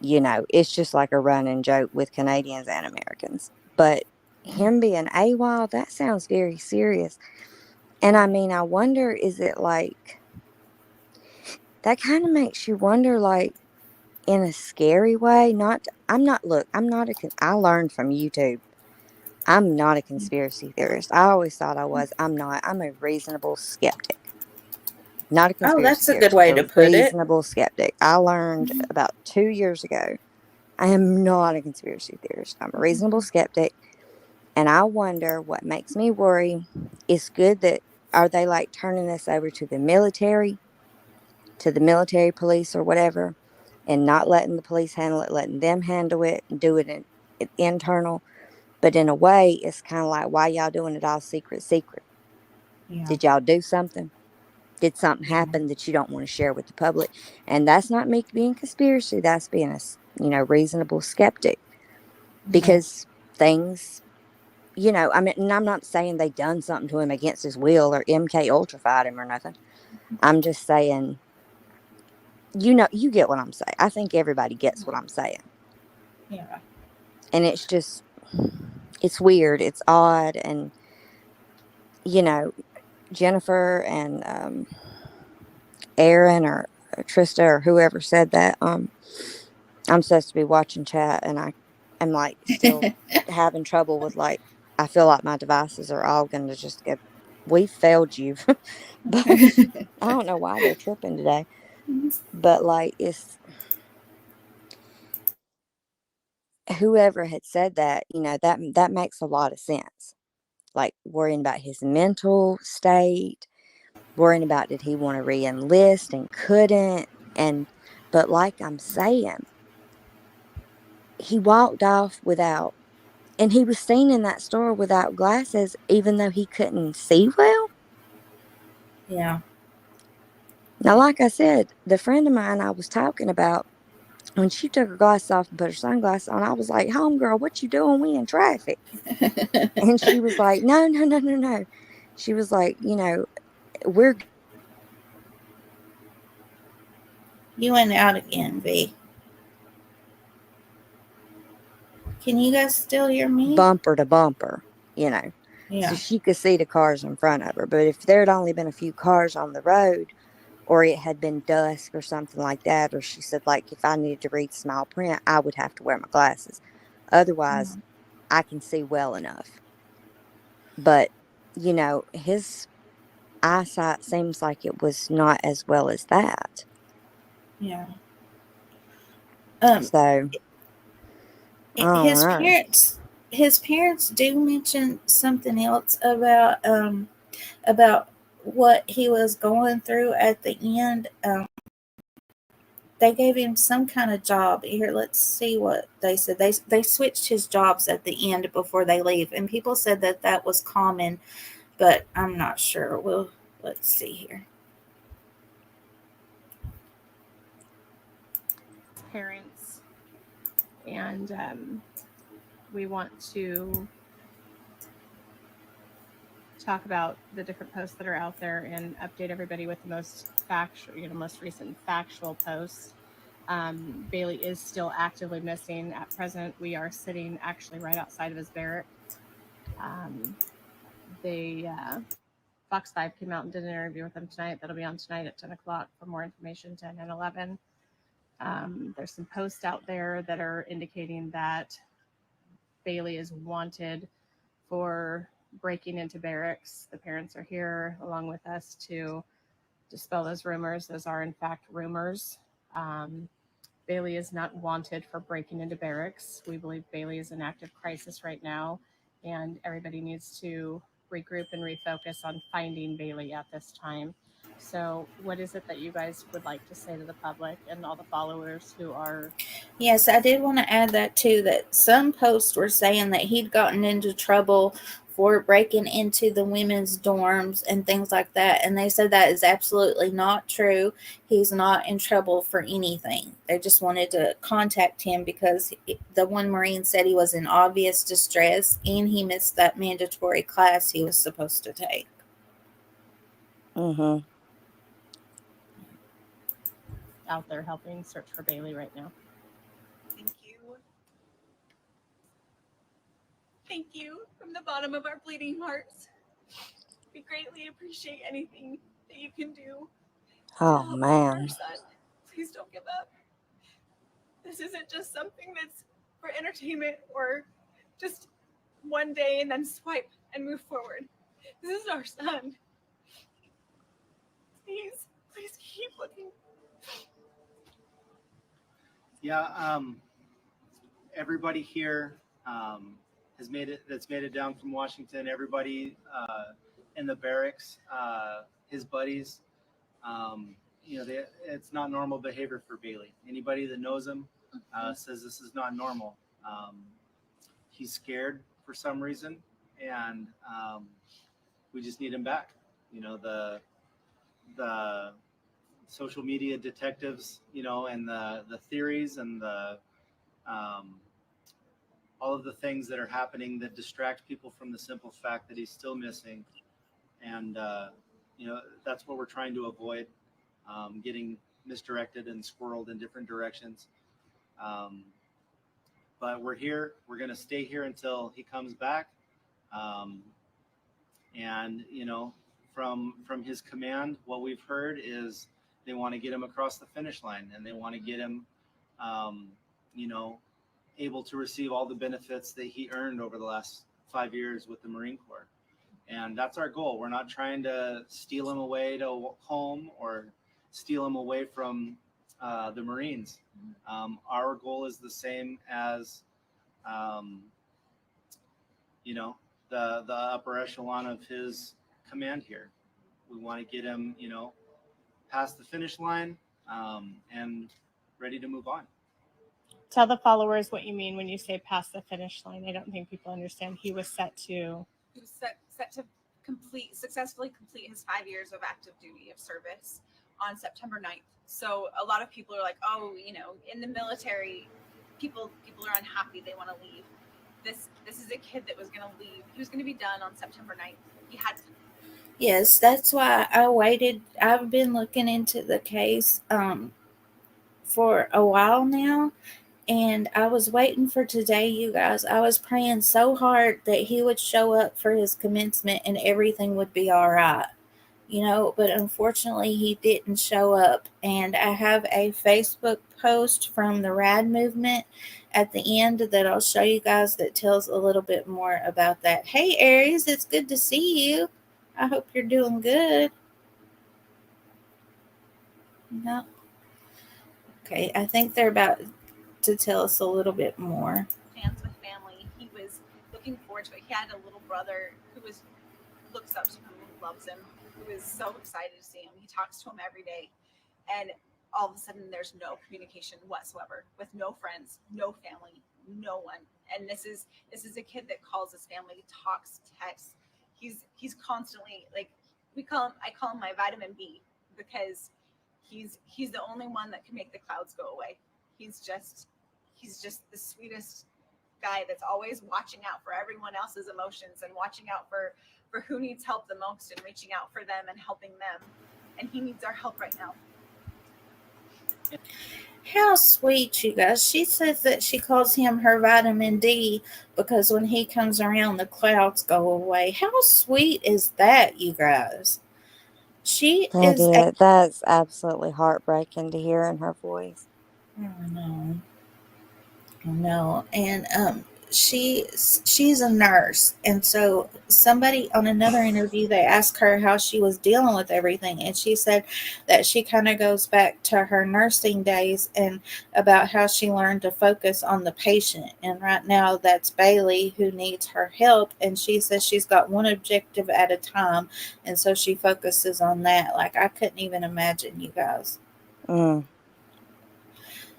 it's just like a running joke with Canadians and Americans. But him being AWOL, that sounds very serious. And I mean, I wonder, is it like that kind of makes you wonder, like in a scary way? Not, I'm not, look, I'm not I learned from YouTube. I'm not a conspiracy theorist. I always thought I was. I'm not. I'm a reasonable skeptic. Not a Oh, conspiracy that's a good theorist, way a to put it. reasonable skeptic. I learned about 2 years ago. I am not a conspiracy theorist. I'm a reasonable skeptic. And I wonder what makes me worry. It's good that, are they like turning this over to the military police or whatever, and not letting the police handle it, letting them handle it, and do it in internal. But in a way, it's kind of like, why y'all doing it all secret? Yeah. Did y'all do something? did something happen that you don't want to share with the public? And that's not me being conspiracy. That's being a reasonable skeptic, because things, I mean, and I'm not saying they done something to him against his will or MK ultrafied him or nothing. I'm just saying, you get what I'm saying. I think everybody gets what I'm saying. Yeah. And it's weird. It's odd. And, Jennifer and Aaron or Trista or whoever said that, I'm supposed to be watching chat, and I am like still having trouble with, like, I feel like my devices are all going to just go, we failed you. But I don't know why they're tripping today. But like, it's whoever had said that, that makes a lot of sense. Like, worrying about his mental state, worrying about, did he want to re-enlist and couldn't. But like I'm saying, he walked off without, and he was seen in that store without glasses, even though he couldn't see well. Yeah. Now, like I said, the friend of mine I was talking about, when she took her glasses off and put her sunglasses on, I was like, homegirl, what you doing? We in traffic. And she was like, no, no, no, no, no. She was like, we're. You went out again, V. Can you guys still hear me? Bumper to bumper, Yeah. so she could see the cars in front of her. But if there had only been a few cars on the road, or it had been dusk or something like that, or she said, like, if I needed to read small print, I would have to wear my glasses. Otherwise, I can see well enough. But, his eyesight seems like it was not as well as that. Yeah. So, I don't know. His parents do mention something else about what he was going through at the end. They gave him some kind of job. Here, let's see what they said. They switched his jobs at the end before they leave, and people said that was common, but I'm not sure. Well, let's see here. Parents, and we want to talk about the different posts that are out there and update everybody with the most recent factual posts. Bailey is still actively missing. At present, we are sitting actually right outside of his barrack. Fox 5 came out and did an interview with him tonight. That'll be on tonight at 10 o'clock for more information, 10 and 11. There's some posts out there that are indicating that Bailey is wanted for breaking into barracks. The parents are here along with us to dispel those rumors. Those are, in fact, rumors. Bailey is not wanted for breaking into barracks. We believe Bailey is in active crisis right now, and everybody needs to regroup and refocus on finding Bailey at this time. So what is it that you guys would like to say to the public and all the followers who are... Yes, I did want to add that too, that some posts were saying that he'd gotten into trouble for breaking into the women's dorms and things like that. And they said that is absolutely not true. He's not in trouble for anything. They just wanted to contact him because the one Marine said he was in obvious distress and he missed that mandatory class he was supposed to take. Mm-hmm. Out there helping search for Bailey right now. Thank you. Thank you from the bottom of our bleeding hearts. We greatly appreciate anything that you can do. Oh, man. Please don't give up. This isn't just something that's for entertainment or just one day and then swipe and move forward. This is our son. Please keep looking. Yeah, everybody here has made it. That's made it down from Washington. Everybody in the barracks, his buddies. It's not normal behavior for Bailey. Anybody that knows him says this is not normal. He's scared for some reason, and we just need him back. the social media detectives, and the theories and the all of the things that are happening that distract people from the simple fact that he's still missing. And that's what we're trying to avoid, getting misdirected and squirreled in different directions. Um, but we're here. We're going to stay here until he comes back. Um, and from his command, what we've heard is they want to get him across the finish line, and they want to get him, um, you know, able to receive all the benefits that he earned over the last 5 years with the Marine Corps. And that's our goal. We're not trying to steal him away to home or steal him away from the Marines. Our goal is the same as, um, the upper echelon of his command here. We want to get him, past the finish line, and ready to move on. Tell the followers what you mean when you say past the finish line. I don't think people understand. He was set to successfully complete his 5 years of active duty of service on September 9th. So a lot of people are like, oh, in the military, people are unhappy. They want to leave. This is a kid that was going to leave. He was going to be done on September 9th. He had to. Yes, that's why I waited. I've been looking into the case for a while now, and I was waiting for today, you guys. I was praying so hard that he would show up for his commencement and everything would be all right. But unfortunately he didn't show up. And I have a Facebook post from the RAD movement at the end that I'll show you guys that tells a little bit more about that. Hey Aries, it's good to see you. I hope you're doing good. No. Okay, I think they're about to tell us a little bit more. Plans with family. He was looking forward to it. He had a little brother who looks up to him, who loves him, who is so excited to see him. He talks to him every day, and all of a sudden there's no communication whatsoever with no friends, no family, no one. And this is a kid that calls his family, talks, texts. He's constantly, like, I call him my vitamin B, because he's the only one that can make the clouds go away. He's just the sweetest guy that's always watching out for everyone else's emotions and watching out for who needs help the most and reaching out for them and helping them. And he needs our help right now. How sweet, you guys. She says that she calls him her vitamin D because when he comes around, the clouds go away. How sweet is that, you guys? She That is a. is, that's absolutely heartbreaking to hear in her voice. Oh, no. No, and she's a nurse, and so somebody on another interview, they asked her how she was dealing with everything, and she said that she kind of goes back to her nursing days and about how she learned to focus on the patient. And right now that's Bailey who needs her help, and she says she's got one objective at a time, and so she focuses on that. Like, I couldn't even imagine, you guys. Mm.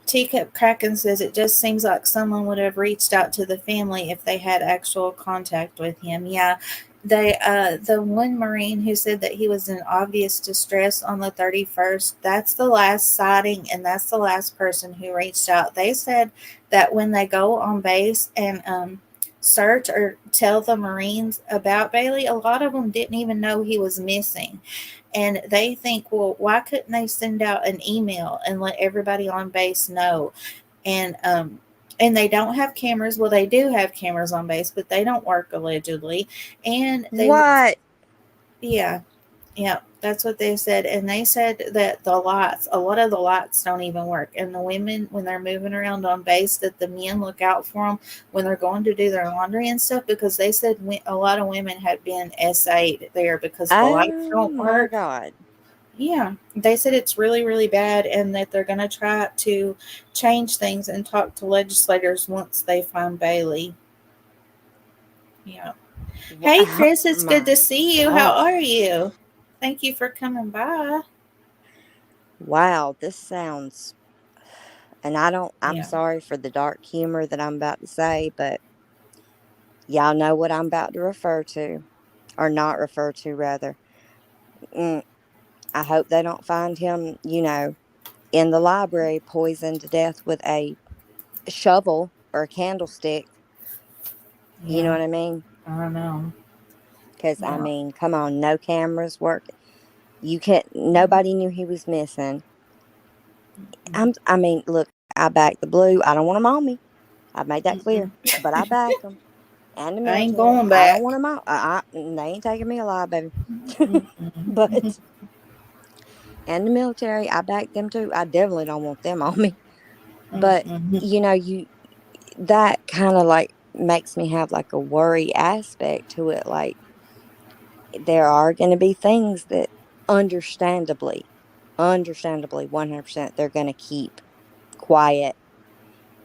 Teacup Kraken says it just seems like someone would have reached out to the family if they had actual contact with him. Yeah, the one Marine who said that he was in obvious distress on the 31st, that's the last sighting, and that's the last person who reached out. They said that when they go on base and search or tell the Marines about Bailey, a lot of them didn't even know he was missing. And they think, well, why couldn't they send out an email and let everybody on base know? And they don't have cameras. Well, they do have cameras on base, but they don't work allegedly. And they, What? yeah, that's what they said. And they said that a lot of the lights don't even work. And the women, when they're moving around on base, that the men look out for them when they're going to do their laundry and stuff, because they said a lot of women have been SA'd there because the lights Oh don't my work. God. Yeah, they said it's really, really bad, and that they're going to try to change things and talk to legislators once they find Bailey. Yeah. Hey, Chris, it's good to see you. How God. are you? Thank you for coming by. Wow, this sounds, and I'm Yeah. sorry for the dark humor that I'm about to say, but y'all know what I'm about to refer to, or not refer to, rather. Mm, I hope they don't find him, in the library poisoned to death with a shovel or a candlestick. You know Yeah, what I mean? I don't know. Because, I Yeah. mean, come on, no cameras work. You can't, nobody knew he was missing. I mean, look, I back the blue. I don't want them on me. I've made that clear. But I back them. And the I ain't military. going I don't want back. them on. They ain't taking me alive, baby. Mm-mm. But, and the military, I back them too. I definitely don't want them on me. But, Mm-mm. you that kind of like makes me have like a worry aspect to it. Like, there are going to be things that understandably 100% they're going to keep quiet,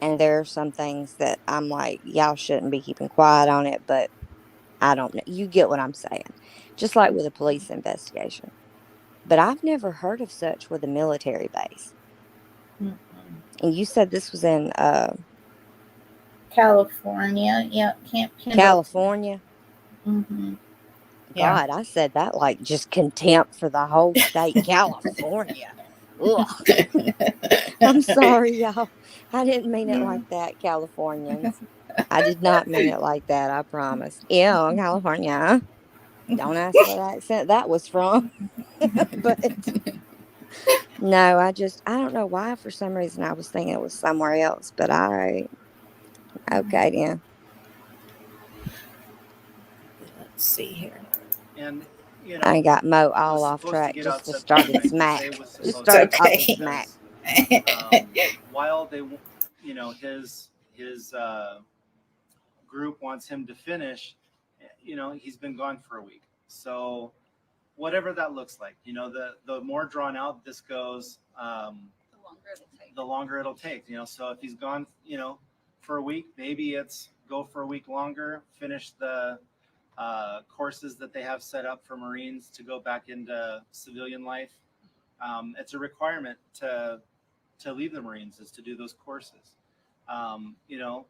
and there are some things that I'm like, y'all shouldn't be keeping quiet on it, but I don't know, you get what I'm saying, just like with a police investigation. But I've never heard of such with a military base. Mm-mm. And you said this was in California. Yeah, Camp Pendleton. California. Mm-hmm. Yeah. God, I said that like just contempt for the whole state. California. Ugh. I'm sorry, y'all. I didn't mean it like that, Californians. I did not mean it like that, I promise. Ew, California. Don't ask what accent that was from. But no, I don't know why for some reason I was thinking it was somewhere else. But okay then. Let's see here. And I ain't got Mo I all was off supposed to track get just out to September started 9th. smack. Today was Just It's supposed to started be talking okay. smack. because while his group wants him to finish, he's been gone for a week. So whatever that looks like, the more drawn out this goes, the longer it'll take. So if he's gone, for a week, maybe it's go for a week longer, finish the courses that they have set up for Marines to go back into civilian life. It's a requirement to leave the Marines is to do those courses. Um, you know,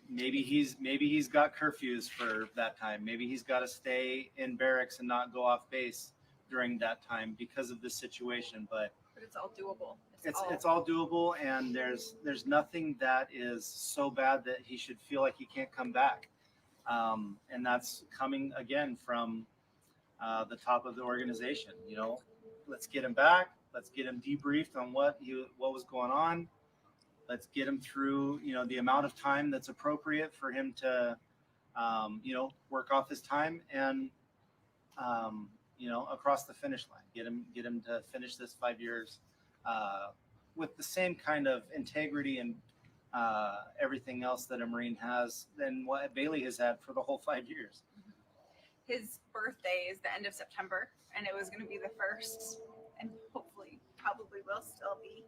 maybe he's got curfews for that time. Maybe he's got to stay in barracks and not go off base during that time because of this situation. But it's all doable. it's all doable, and there's nothing that is so bad that he should feel like he can't come back. And that's coming again from the top of the organization. Let's get him back. Let's get him debriefed on what was going on. Let's get him through, the amount of time that's appropriate for him to, work off his time and, across the finish line. Get him to finish this 5 years with the same kind of integrity and everything else that a Marine has than what Bailey has had for the whole 5 years. His birthday is the end of September, and it was going to be the first, and hopefully, probably will still be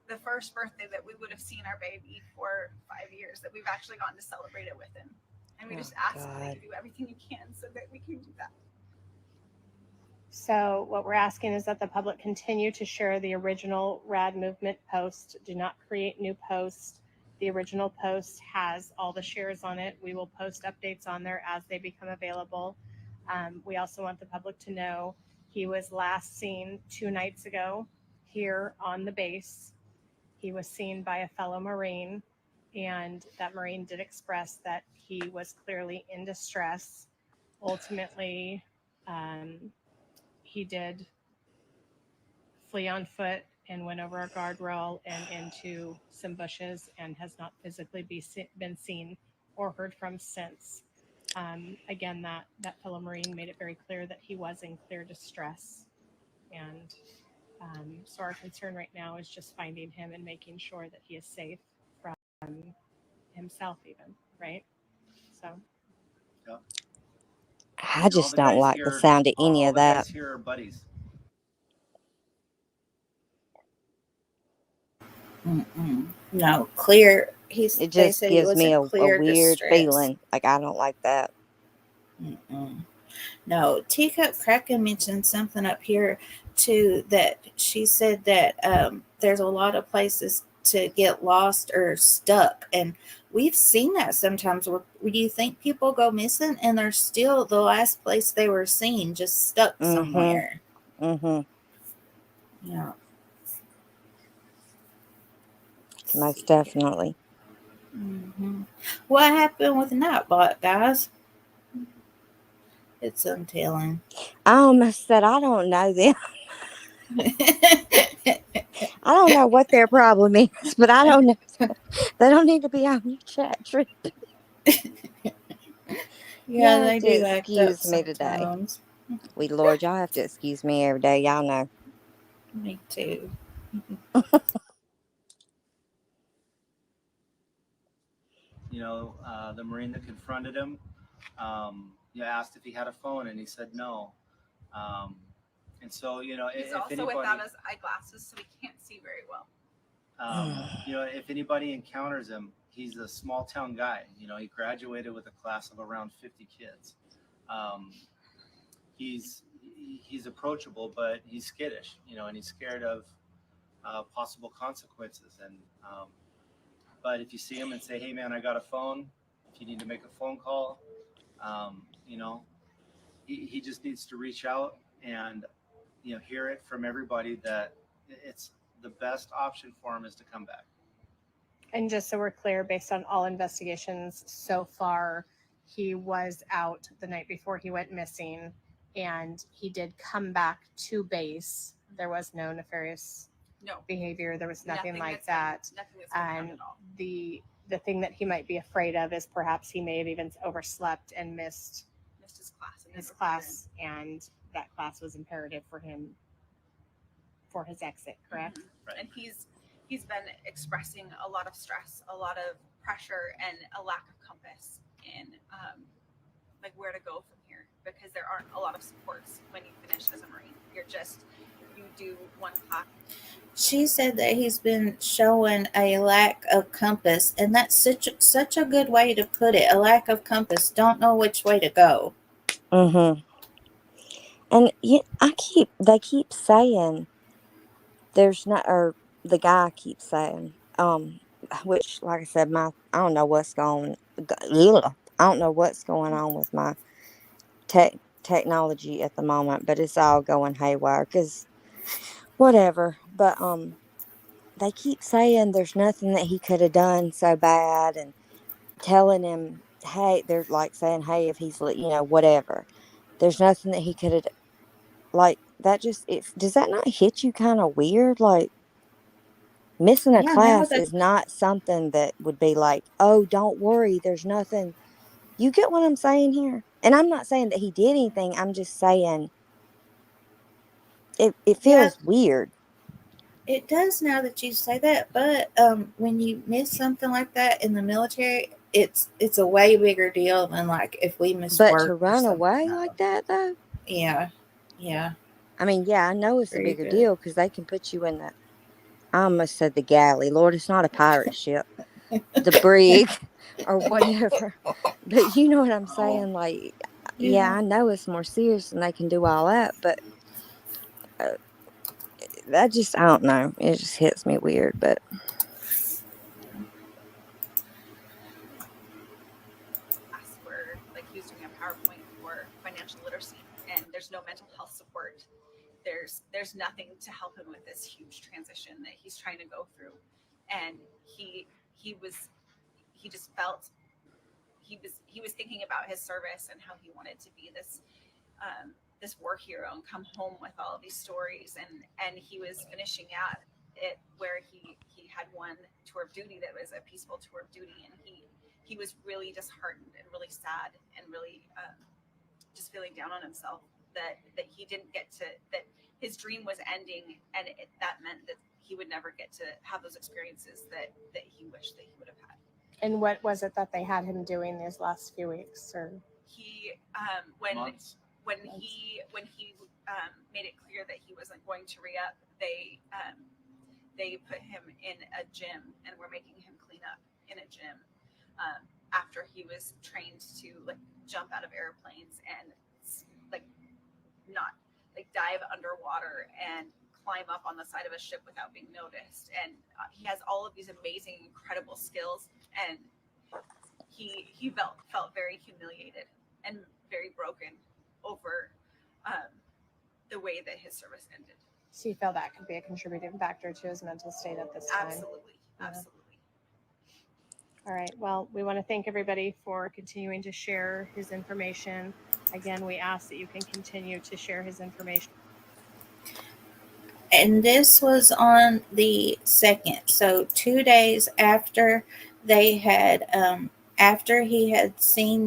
the first birthday that we would have seen our baby for 5 years, that we've actually gotten to celebrate it with him. And we just ask that you do everything you can so that we can do that. So what we're asking is that the public continue to share the original Rad Movement post. Do not create new posts. The original post has all the shares on it. We will post updates on there as they become available. We also want the public to know he was last seen 2 nights ago here on the base. He was seen by a fellow Marine, and that Marine did express that he was clearly in distress. Ultimately, he did flee on foot and went over a guardrail and into some bushes and has not physically been seen or heard from since. Again, that fellow Marine made it very clear that he was in clear distress. And so our concern right now is just finding him and making sure that he is safe from himself even, right? So. Yeah. I just don't like the sound of any of the that. guys here are buddies. No, clear. It They just said he gives was me in a clear weird distress. feeling. Like, I don't like that. No, Teacup Kraken mentioned something up here too, that she said that there's a lot of places to get lost or stuck, and we've seen that sometimes where you think people go missing and they're still the last place they were seen, just stuck somewhere. Mm-hmm. Yeah. Most definitely. Mm-hmm. What happened with Nightbot, guys? It's untailing. I almost said I don't know them. I don't know what their problem is, but I don't know. They don't need to be on your chat trip. Yeah, Y'all have they to do act up excuse me today. sometimes. Lord, y'all have to excuse me every day. Y'all know. Me too. The Marine that confronted him, asked if he had a phone, and he said no. And so, He's if also anybody, without his eyeglasses, so he can't see very well. if anybody encounters him, he's a small town guy. He graduated with a class of around 50 kids. He's approachable, but he's skittish, and he's scared of possible consequences. And but if you see him and say, "Hey, man, I got a phone. If you need to make a phone call," he just needs to reach out and hear it from everybody that it's the best option for him is to come back. And just so we're clear, based on all investigations so far, he was out the night before he went missing, and he did come back to base. There was no nefarious behavior. There was nothing like that. Nothing that's been found And at all. the thing that he might be afraid of is perhaps he may have even overslept and missed his class. And that class was imperative for him for his exit, correct? Mm-hmm. Right. And he's been expressing a lot of stress, a lot of pressure, and a lack of compass in like where to go from here, because there aren't a lot of supports when you finish as a Marine. You do one class. She said that he's been showing a lack of compass, and that's such a good way to put it. A lack of compass, don't know which way to go. Mm-hmm. And they keep saying there's not, or the guy keeps saying, which, like I said, I don't know what's going, I don't know what's going on with my technology at the moment, but it's all going haywire because whatever. But they keep saying there's nothing that he could have done so bad, and telling him, hey, they're like saying, hey, if he's whatever, there's nothing that he could have, like, that just, does that not hit you kind of weird? Like, missing a Yeah, now class that is not something that would be like, oh, don't worry, there's nothing. You get what I'm saying here? And I'm not saying that he did anything. I'm just saying it yeah, feels weird. it does now that you say that. But when you miss something like that in the military, it's a way bigger deal than like if we miss But to work or run something. away like that, though, Yeah, yeah, I mean, yeah, I know it's a very bigger good. deal because they can put you in I almost said the galley. Lord, it's not a pirate ship. The brig or whatever. But you know what I'm saying? Like, yeah, Yeah. I know it's more serious and they can do all that, but that just, I don't know. It just hits me weird, but. Where like he was doing a PowerPoint for financial literacy, and there's no mental health support. There's nothing to help him with this huge transition that he's trying to go through, and he just felt he was thinking about his service and how he wanted to be this this war hero and come home with all of these stories, and he was finishing out it where he had one tour of duty that was a peaceful tour of duty, and he was really disheartened and really sad and really just feeling down on himself that he didn't get to, that his dream was ending, and that meant that he would never get to have those experiences that he wished that he would have had. And what was it that they had him doing these last few weeks? Or he when Months. when he made it clear that he wasn't going to re-up, they put him in a gym and were making him clean up in a gym after he was trained to like jump out of airplanes and like not like dive underwater and climb up on the side of a ship without being noticed. And he has all of these amazing, incredible skills, and he felt very humiliated and very broken over the way that his service ended. So you feel that could be a contributing factor to his mental state at this time? Absolutely. Absolutely. All right. Well, we want to thank everybody for continuing to share his information. Again, we ask that you can continue to share his information. And this was on the 2nd. So 2 days after they had, after he had seen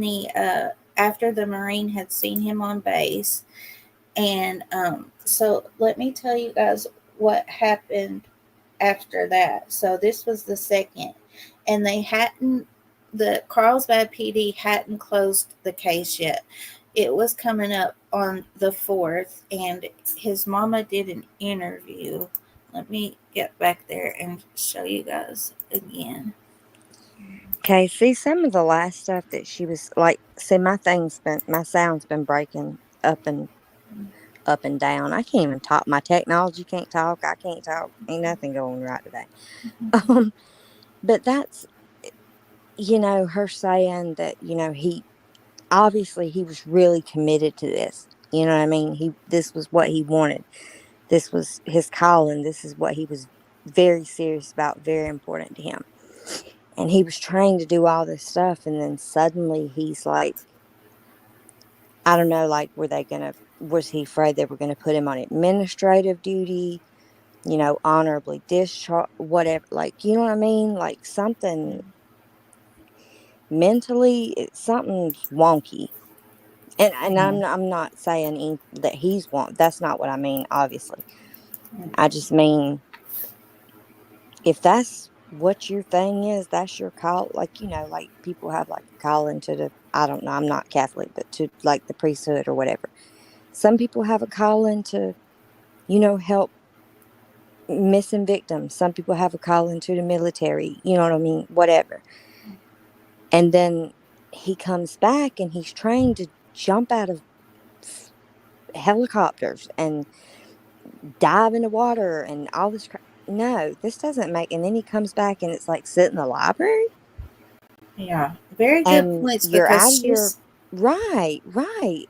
after the Marine had seen him on base. And so let me tell you guys what happened after that. So this was the 2nd. And the Carlsbad PD hadn't closed the case yet. It was coming up on the 4th, and his mama did an interview. Let me get back there and show you guys again. Okay, see some of the last stuff that she was like. See, my sound's been breaking up and down. I can't even talk. My technology can't talk. I can't talk. Ain't nothing going right today. Um, but that's her saying that he obviously he was really committed to this. You know what I mean? This was what he wanted. This was his calling. This is what he was very serious about, very important to him. And he was trying to do all this stuff, and then suddenly he's like, I don't know, like, was he afraid they were going to put him on administrative duty, honorably discharge, whatever, like, you know what I mean? Like something mentally, something's wonky. And I'm not saying that he's wonk. That's not what I mean, obviously. I just mean, if that's what your thing is, that's your call. Like, like people have like a call into I don't know, I'm not Catholic, but to like the priesthood or whatever. Some people have a call into, help missing victims. Some people have a call into the military, you know what I mean? Whatever. And then he comes back and he's trained to jump out of helicopters and dive in the water and all this crap. No, this doesn't make. And then he comes back and it's like sit in the library. Yeah, very good And points, you're out because of your she's right.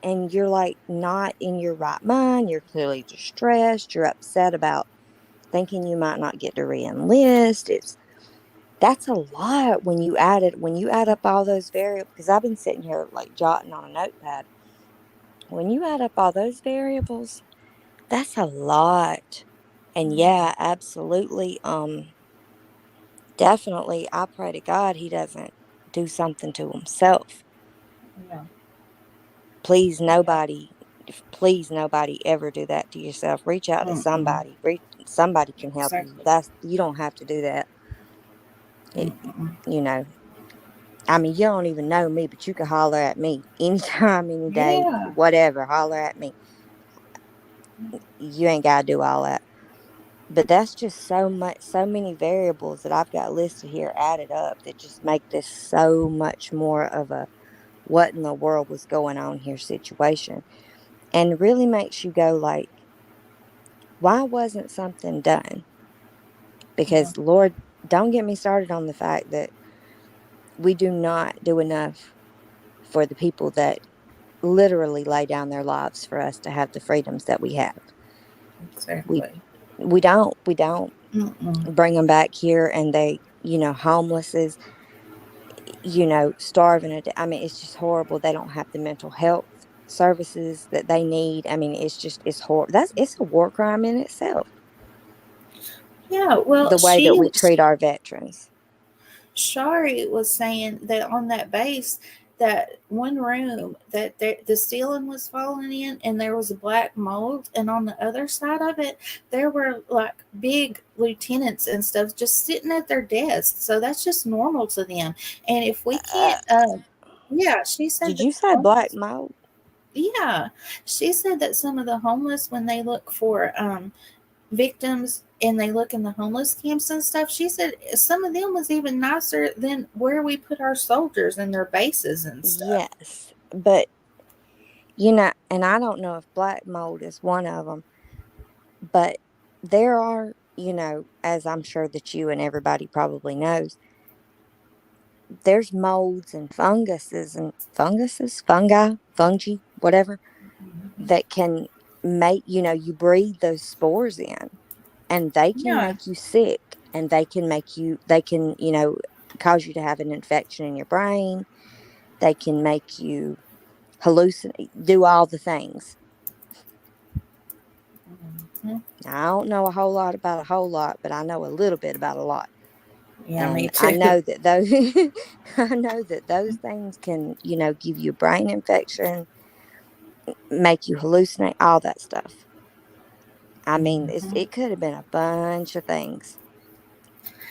And you're like not in your right mind. You're clearly distressed. You're upset about thinking you might not get to re-enlist. That's a lot when you add up all those variables. Because I've been sitting here like jotting on a notepad. When you add up all those variables, that's a lot. And yeah, absolutely. Definitely, I pray to God he doesn't do something to himself. yeah, Please, yeah. nobody ever do that to yourself. Reach out to Mm-mm. somebody. Somebody can help you. Exactly. You don't have to do that. It, Mm-mm. you know, I mean, you don't even know me, but you can holler at me anytime, any day, Yeah. whatever. Holler at me. You ain't got to do all that. But that's just so many variables that I've got listed here added up that just make this so much more of a what in the world was going on here situation. And really makes you go like, why wasn't something done? Yeah. Because Lord, don't get me started on the fact that we do not do enough for the people that literally lay down their lives for us to have the freedoms that we have. We Exactly. we don't Mm-mm. bring them back here and they, homeless is, starving I mean, it's just horrible. They don't have the mental health services that they need. I mean, it's horrible. It's a war crime in itself, Yeah. Well, the way that we treat our veterans. Shari was saying that on that base, that one room that the ceiling was falling in, and there was a black mold, and on the other side of it, there were like big lieutenants and stuff just sitting at their desks. So that's just normal to them. And if we Uh, can't, yeah, she said did that you say black mold? yeah, she said that some of the homeless, when they look for victims and they look in the homeless camps and stuff, she said some of them was even nicer than where we put our soldiers in their bases and stuff. Yes, but and I don't know if black mold is one of them, but there are, as I'm sure that you and everybody probably knows, there's molds and fungi, fungi, whatever, that can you breathe those spores in, and they can Yeah. make you sick, and they can cause you to have an infection in your brain. They can make you hallucinate, do all the things. Mhm. Now, I don't know a whole lot about a whole lot, but I know a little bit about a lot. Yeah, me And I too. know that those I know that those things can, give you a brain infection, make you hallucinate, all that stuff. I mean, Mhm. it could have been a bunch of things.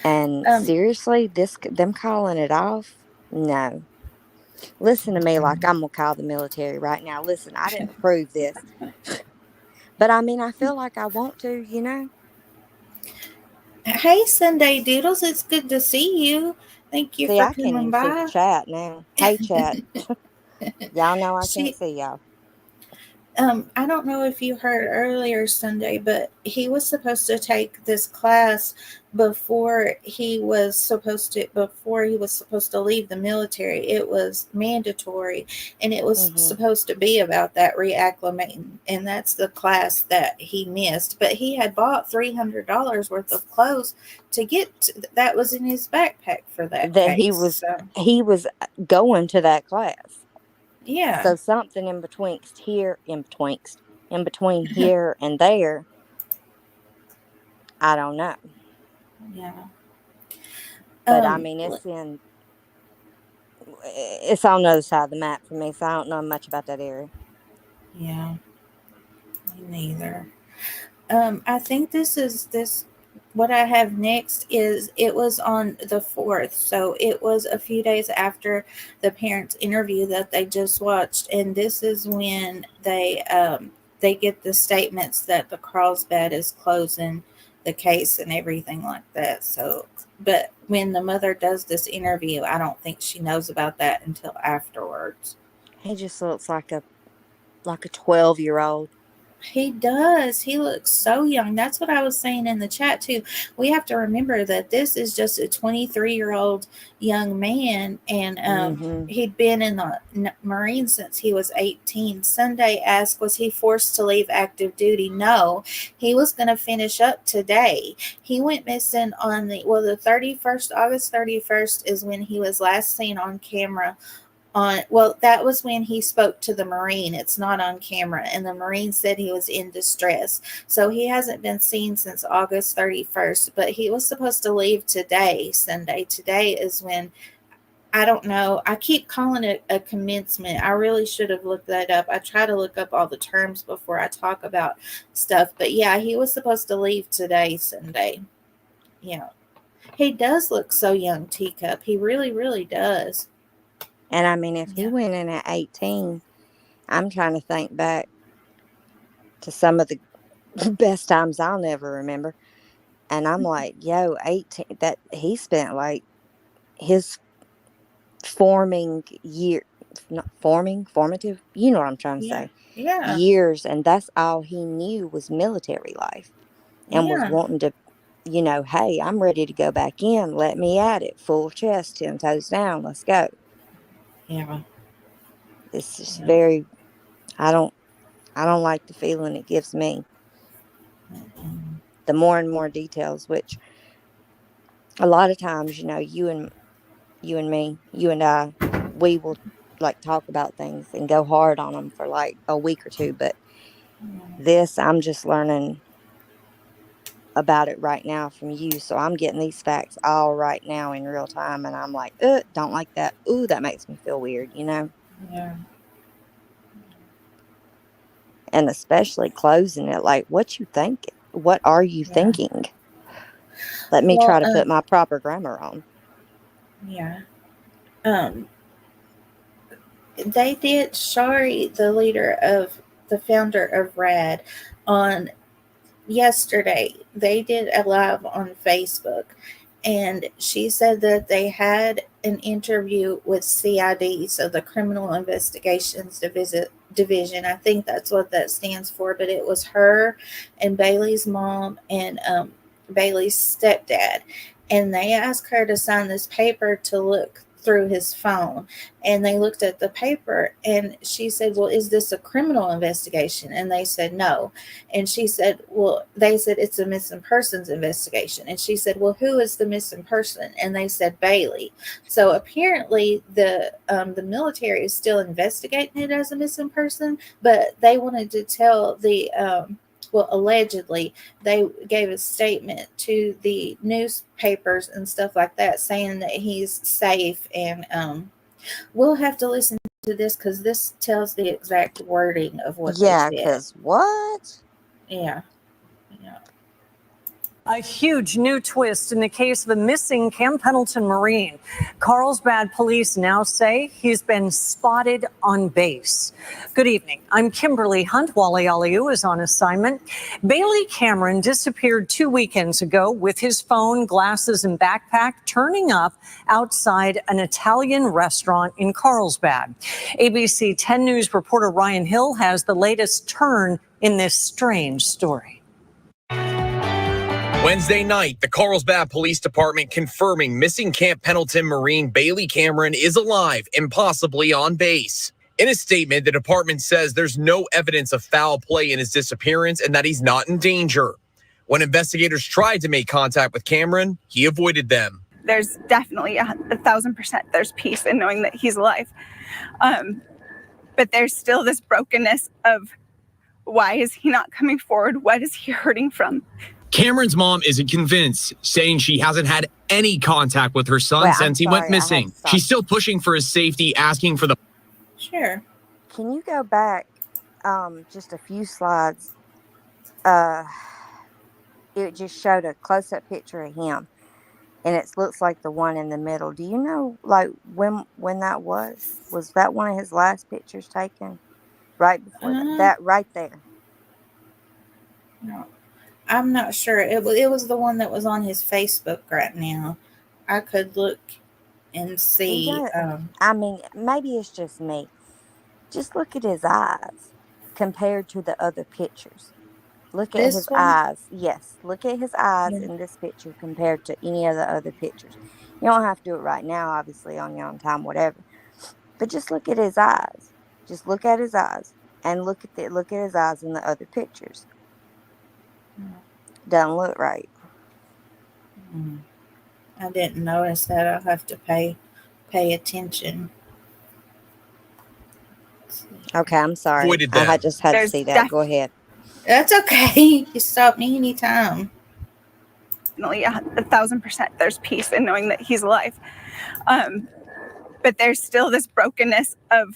And Um, seriously, them calling it off? No. Listen to me like I'm gonna call the military right now. Listen, I didn't approve this, but I mean, I feel like I want to. hey, Sunday Doodles, it's good to see you. Thank you See, for I can't coming even see the by. chat now. Hey, chat. Y'all know I can't She see y'all. I don't know if you heard earlier Sunday, but he was supposed to take this class before he was supposed to leave the military. It was mandatory, and it was Hmm. supposed to be about that reacclimating, and that's the class that he missed. But he had bought $300 worth of clothes to that was in his backpack for that That he case. was So he was going to that class. yeah, So something in between here and there. I don't know, yeah. but I Um, mean, it's on the other side of the map for me, so I don't know much about that area. yeah, me neither. I think this. What I have next is it was on the 4th, so it was a few days after the parents' interview that they just watched, and this is when they get the statements that the Carlsbad is closing the case and everything like that. So, but when the mother does this interview, I don't think she knows about that until afterwards. He just looks like a 12-year-old. He does. He looks so young. That's what I was saying in the chat too. We have to remember that this is just a 23-year-old young man, and Hmm. he'd been in the Marines since he was 18. Sunday asked, was he forced to leave active duty? No, he was going to finish up today. He went missing on the 31st, August 31st is when he was last seen on camera that was when he spoke to the Marine. It's not on camera, and the Marine said he was in distress. So he hasn't been seen since August 31st, but he was supposed to leave today, Sunday. Today is when, I don't know, I keep calling it a commencement. I really should have looked that up. I try to look up all the terms before I talk about stuff, but yeah, he was supposed to leave today, Sunday. Yeah, he does look so young, Teacup. He really, really does. And I mean, if he Yeah. went in at 18, I'm trying to think back to some of the best times I'll never remember. And I'm like, yo, 18, that he spent like his forming year, not forming, formative, you know what I'm trying to Yeah. say, Yeah. years. And that's all he knew was military life, and was Yeah. wanting to, hey, I'm ready to go back in. Let me at it. Full chest, 10 toes down. Let's go. Yeah. It's just Yeah. very, I don't, I don't like the feeling it gives me. Mm-mm. The more and more details, which a lot of times, you and I, we will like talk about things and go hard on them for like a week or two. But this, I'm just learning about it right now from you. So I'm getting these facts all right now in real time. And I'm like, don't like that. Ooh, that makes me feel weird. Yeah. And especially closing it. Like, what you thinking? What are you Yeah. thinking? Let me try Well, to put my proper grammar on. yeah. Um, they did Shari, the founder of RAD, on yesterday. They did a live on Facebook, and she said that they had an interview with CID, so the Criminal Investigations Division. I think that's what that stands for, but it was her and Bailey's mom and Bailey's stepdad, and they asked her to sign this paper to look through his phone, and they looked at the paper, and she said, well, is this a criminal investigation? And they said no. And she said, well, they said it's a missing persons investigation. And she said, well, who is the missing person? And they said Bailey. So apparently the military is still investigating it as a missing person, but they wanted to tell the well, allegedly, they gave a statement to the newspapers and stuff like that saying that he's safe. And we'll have to listen to this because this tells the exact wording of what they Yeah, said. because what? Yeah. Yeah. A huge new twist in the case of a missing Camp Pendleton Marine. Carlsbad police now say he's been spotted on base. Good evening. I'm Kimberly Hunt. Wally Aliu is on assignment. Bailey Cameron disappeared 2 weekends ago with his phone, glasses, and backpack turning up outside an Italian restaurant in Carlsbad. ABC 10 News reporter Ryan Hill has the latest turn in this strange story. Wednesday night, the Carlsbad Police Department confirming missing Camp Pendleton Marine Bailey Cameron is alive and possibly on base. In a statement, the department says there's no evidence of foul play in his disappearance and that he's not in danger. When investigators tried to make contact with Cameron, he avoided them. There's definitely 1,000% there's peace in knowing that he's alive. But there's still this brokenness of why is he not coming forward? What is he hurting from? Cameron's mom isn't convinced, saying she hasn't had any contact with her son since he went missing. She's still pushing for his safety, asking for the... Sure. Can you go back just a few slides? It just showed a close-up picture of him, and it looks like the one in the middle. Do you know, like, when that was? Was that one of his last pictures taken? Right before that, right there. No, I'm not sure. It was the one that was on his Facebook right now. I could look and see. I mean, maybe it's just me. Just look at his eyes compared to the other pictures. Look at his eyes. Yes, look at his eyes in this picture compared to any of the other pictures. You don't have to do it right now, obviously, on your own time, whatever. But just look at his eyes. Just look at his eyes and look at his eyes in the other pictures. Doesn't look right. I didn't notice that. I'll have to pay attention. Okay, I'm sorry. I just had to see that. Go ahead. That's okay. You stop me anytime. Definitely 1,000% there's peace in knowing that he's alive. But there's still this brokenness of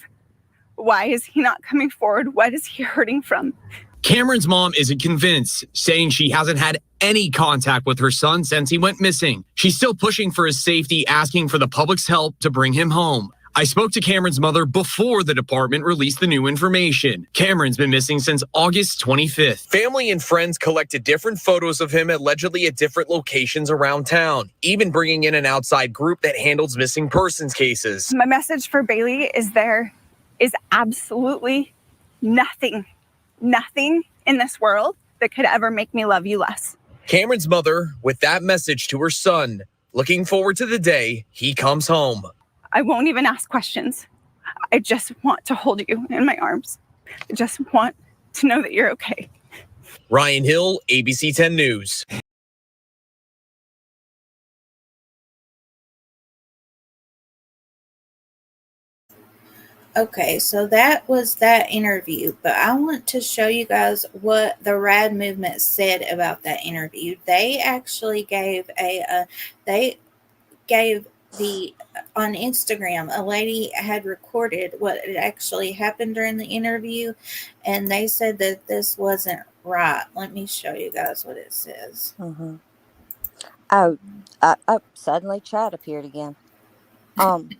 why is he not coming forward? What is he hurting from? Cameron's mom isn't convinced, saying she hasn't had any contact with her son since he went missing. She's still pushing for his safety, asking for the public's help to bring him home. I spoke to Cameron's mother before the department released the new information. Cameron's been missing since August 25th. Family and friends collected different photos of him allegedly at different locations around town, even bringing in an outside group that handles missing persons cases. My message for Bailey is there is absolutely nothing in this world that could ever make me love you less. Cameron's mother with that message to her son, looking forward to the day he comes home. I won't even ask questions. I just want to hold you in my arms. I just want to know that you're okay. Ryan Hill, ABC 10 News. Okay, so that was that interview, but I want to show you guys what the RAD movement said about that interview. They actually gave on Instagram, a lady had recorded what had actually happened during the interview, and they said that this wasn't right. Let me show you guys what it says. Mm-hmm. Suddenly Chad appeared again. Tony.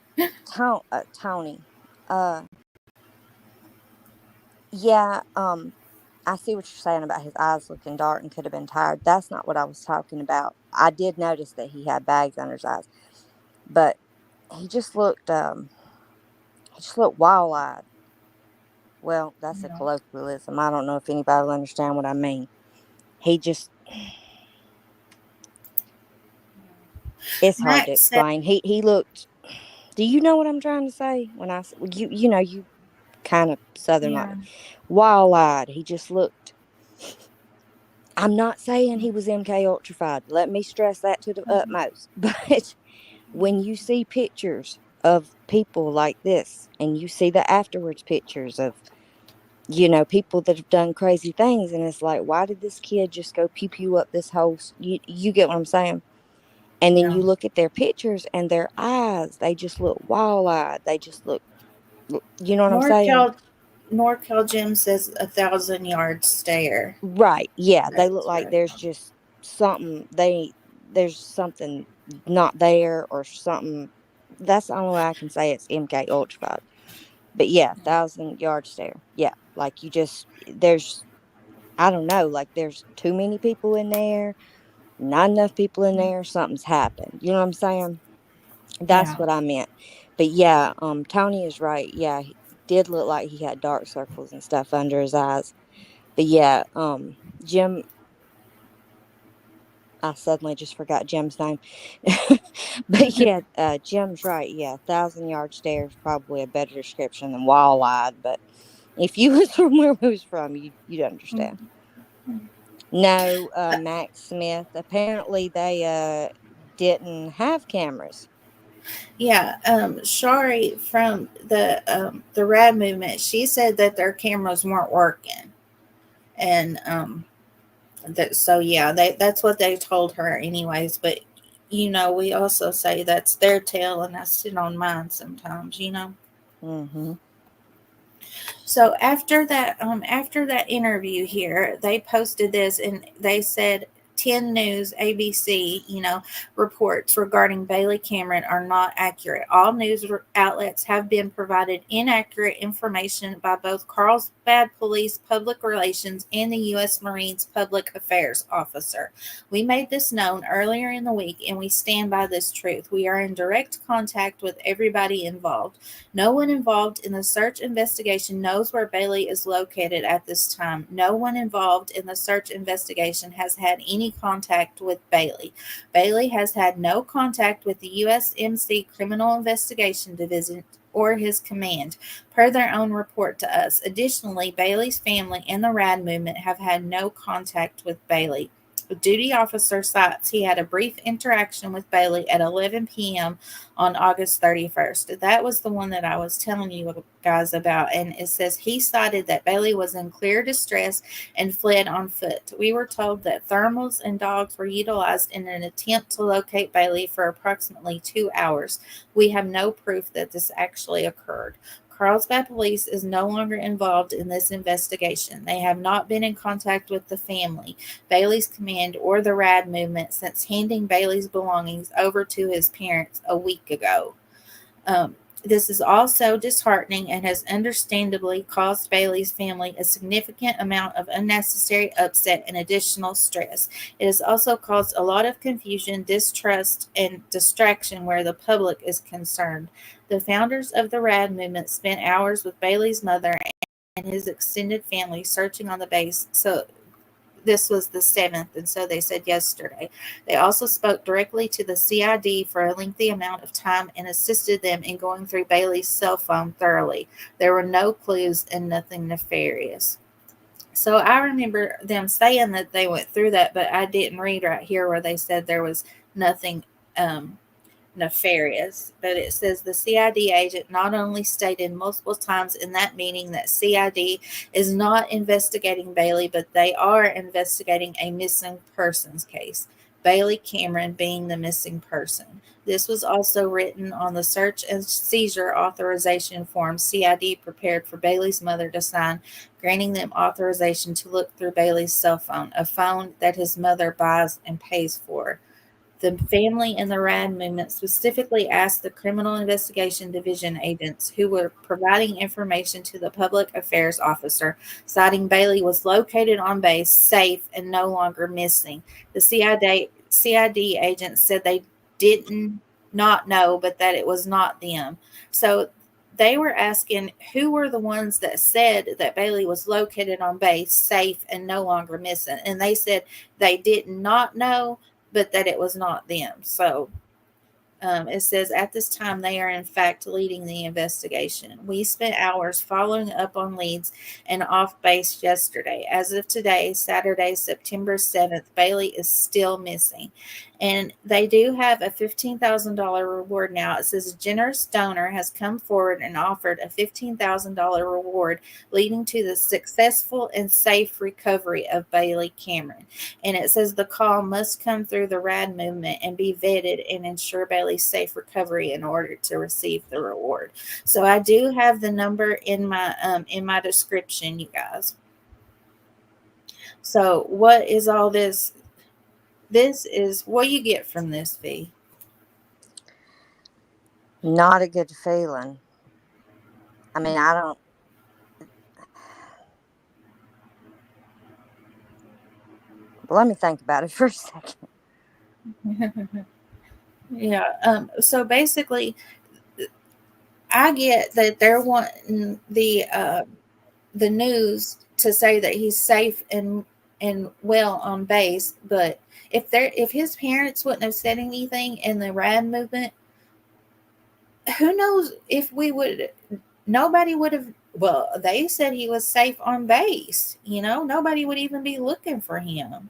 Yeah, I see what you're saying about his eyes looking dark and could have been tired. That's not what I was talking about. I did notice that he had bags under his eyes, but he just looked wild-eyed. Well, that's a colloquialism. I don't know if anybody will understand what I mean. It's hard to explain. He looked Do you know what I'm trying to say? When I you know, you kind of southern like Yeah. wild-eyed. He just looked. I'm not saying he was MK ultrafied. Let me stress that to the utmost. But when you see pictures of people like this, and you see the afterwards pictures of, you know, people that have done crazy things, and it's like, why did this kid just go pew pew up this whole? You get what I'm saying? And then Yeah. you look at their pictures, and their eyes, they just look wild-eyed. They just look, you know what I'm saying? NorCal Jim says 1,000-yard stare. Right. Yeah. They look That's like right. there's just something there's something not there or something. That's the only way I can say it's MK Ultra. But yeah, 1,000-yard stare. Yeah. Like you just there's I don't know, like there's too many people in there, not enough people in there, something's happened. You know what I'm saying? That's Yeah. what I meant. But yeah, Tony is right. Yeah, he did look like he had dark circles and stuff under his eyes. But yeah, Jim, I suddenly just forgot Jim's name. But yeah, Jim's right. Yeah, 1,000-yard stare is probably a better description than wall-eyed. But if you was from where we was from, you'd understand. No, Max Smith. Apparently, they didn't have cameras. Yeah, Shari from the Rad movement, she said that their cameras weren't working, and that so yeah, that's what they told her anyways. But you know, we also say that's their tale, and I sit on mine sometimes. You know. Mm-hmm. So after that interview here, they posted this and they said 10 News, ABC, reports regarding Bailey Cameron are not accurate. All news outlets have been provided inaccurate information by both Carlsbad Police Public Relations and the U.S. Marines Public Affairs Officer. We made this known earlier in the week and we stand by this truth. We are in direct contact with everybody involved. No one involved in the search investigation knows where Bailey is located at this time. No one involved in the search investigation has had any contact with Bailey. Bailey has had no contact with the USMC Criminal Investigation Division or his command, per their own report to us. Additionally, Bailey's family and the Rad movement have had no contact with Bailey. The duty officer cites he had a brief interaction with Bailey at 11 p.m. on August 31st. That was the one that I was telling you guys about. And it says he cited that Bailey was in clear distress and fled on foot. We were told that thermals and dogs were utilized in an attempt to locate Bailey for approximately 2 hours. We have no proof that this actually occurred. Carlsbad Police is no longer involved in this investigation. They have not been in contact with the family, Bailey's command, or the Rad movement since handing Bailey's belongings over to his parents a week ago. This is also disheartening and has understandably caused Bailey's family a significant amount of unnecessary upset and additional stress. It has also caused a lot of confusion, distrust, and distraction where the public is concerned. The founders of the Rad movement spent hours with Bailey's mother and his extended family searching on the base. So this was the 7th, and so they said yesterday. They also spoke directly to the CID for a lengthy amount of time and assisted them in going through Bailey's cell phone thoroughly. There were no clues and nothing nefarious. So I remember them saying that they went through that, but I didn't read right here where they said there was nothing nefarious. But it says the CID agent not only stated multiple times in that meeting that CID is not investigating Bailey, but they are investigating a missing persons case. Bailey Cameron being the missing person. This was also written on the search and seizure authorization form CID prepared for Bailey's mother to sign, granting them authorization to look through Bailey's cell phone, a phone that his mother buys and pays for. The family and the Rad movement specifically asked the Criminal Investigation Division agents who were providing information to the Public Affairs Officer, citing Bailey was located on base, safe, and no longer missing. The CID agents said they didn't not know, but that it was not them. So they were asking who were the ones that said that Bailey was located on base, safe, and no longer missing. And they said they did not know, but that it was not them. So It says, at this time, they are in fact leading the investigation. We spent hours following up on leads and off base yesterday. As of today, Saturday, September 7th, Bailey is still missing. And they do have a $15,000 reward now. It says a generous donor has come forward and offered a $15,000 reward, leading to the successful and safe recovery of Bailey Cameron. And it says the call must come through the RAD movement and be vetted and ensure Bailey's safe recovery in order to receive the reward. So I do have the number in my description, you guys. So what is all this? This is what you get from this, V. Not a good feeling. I mean, I don't. Let me think about it for a second. Yeah. So basically, I get that they're wanting the news to say that he's safe and well on base, but if his parents wouldn't have said anything in the RAD movement, who knows if we would. Nobody would have. Well, they said he was safe on base. Nobody would even be looking for him.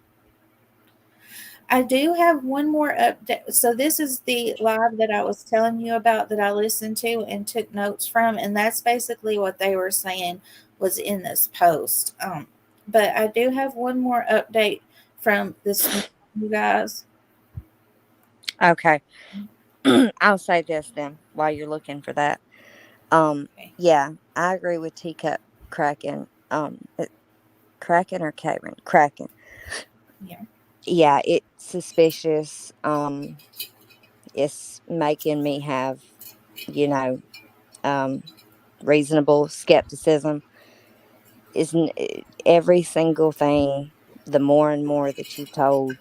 I do have one more update. So this is the live that I was telling you about that I listened to and took notes from, and that's basically what they were saying was in this post. But I do have one more update from this morning, you guys. Okay. I'll say this then while you're looking for that. Okay. Yeah, I agree with Teacup Kraken. Kraken or Cameron? Kraken. Yeah. Yeah, it's suspicious. It's making me have, you know, reasonable skepticism. Isn't every single thing, the more and more that you've told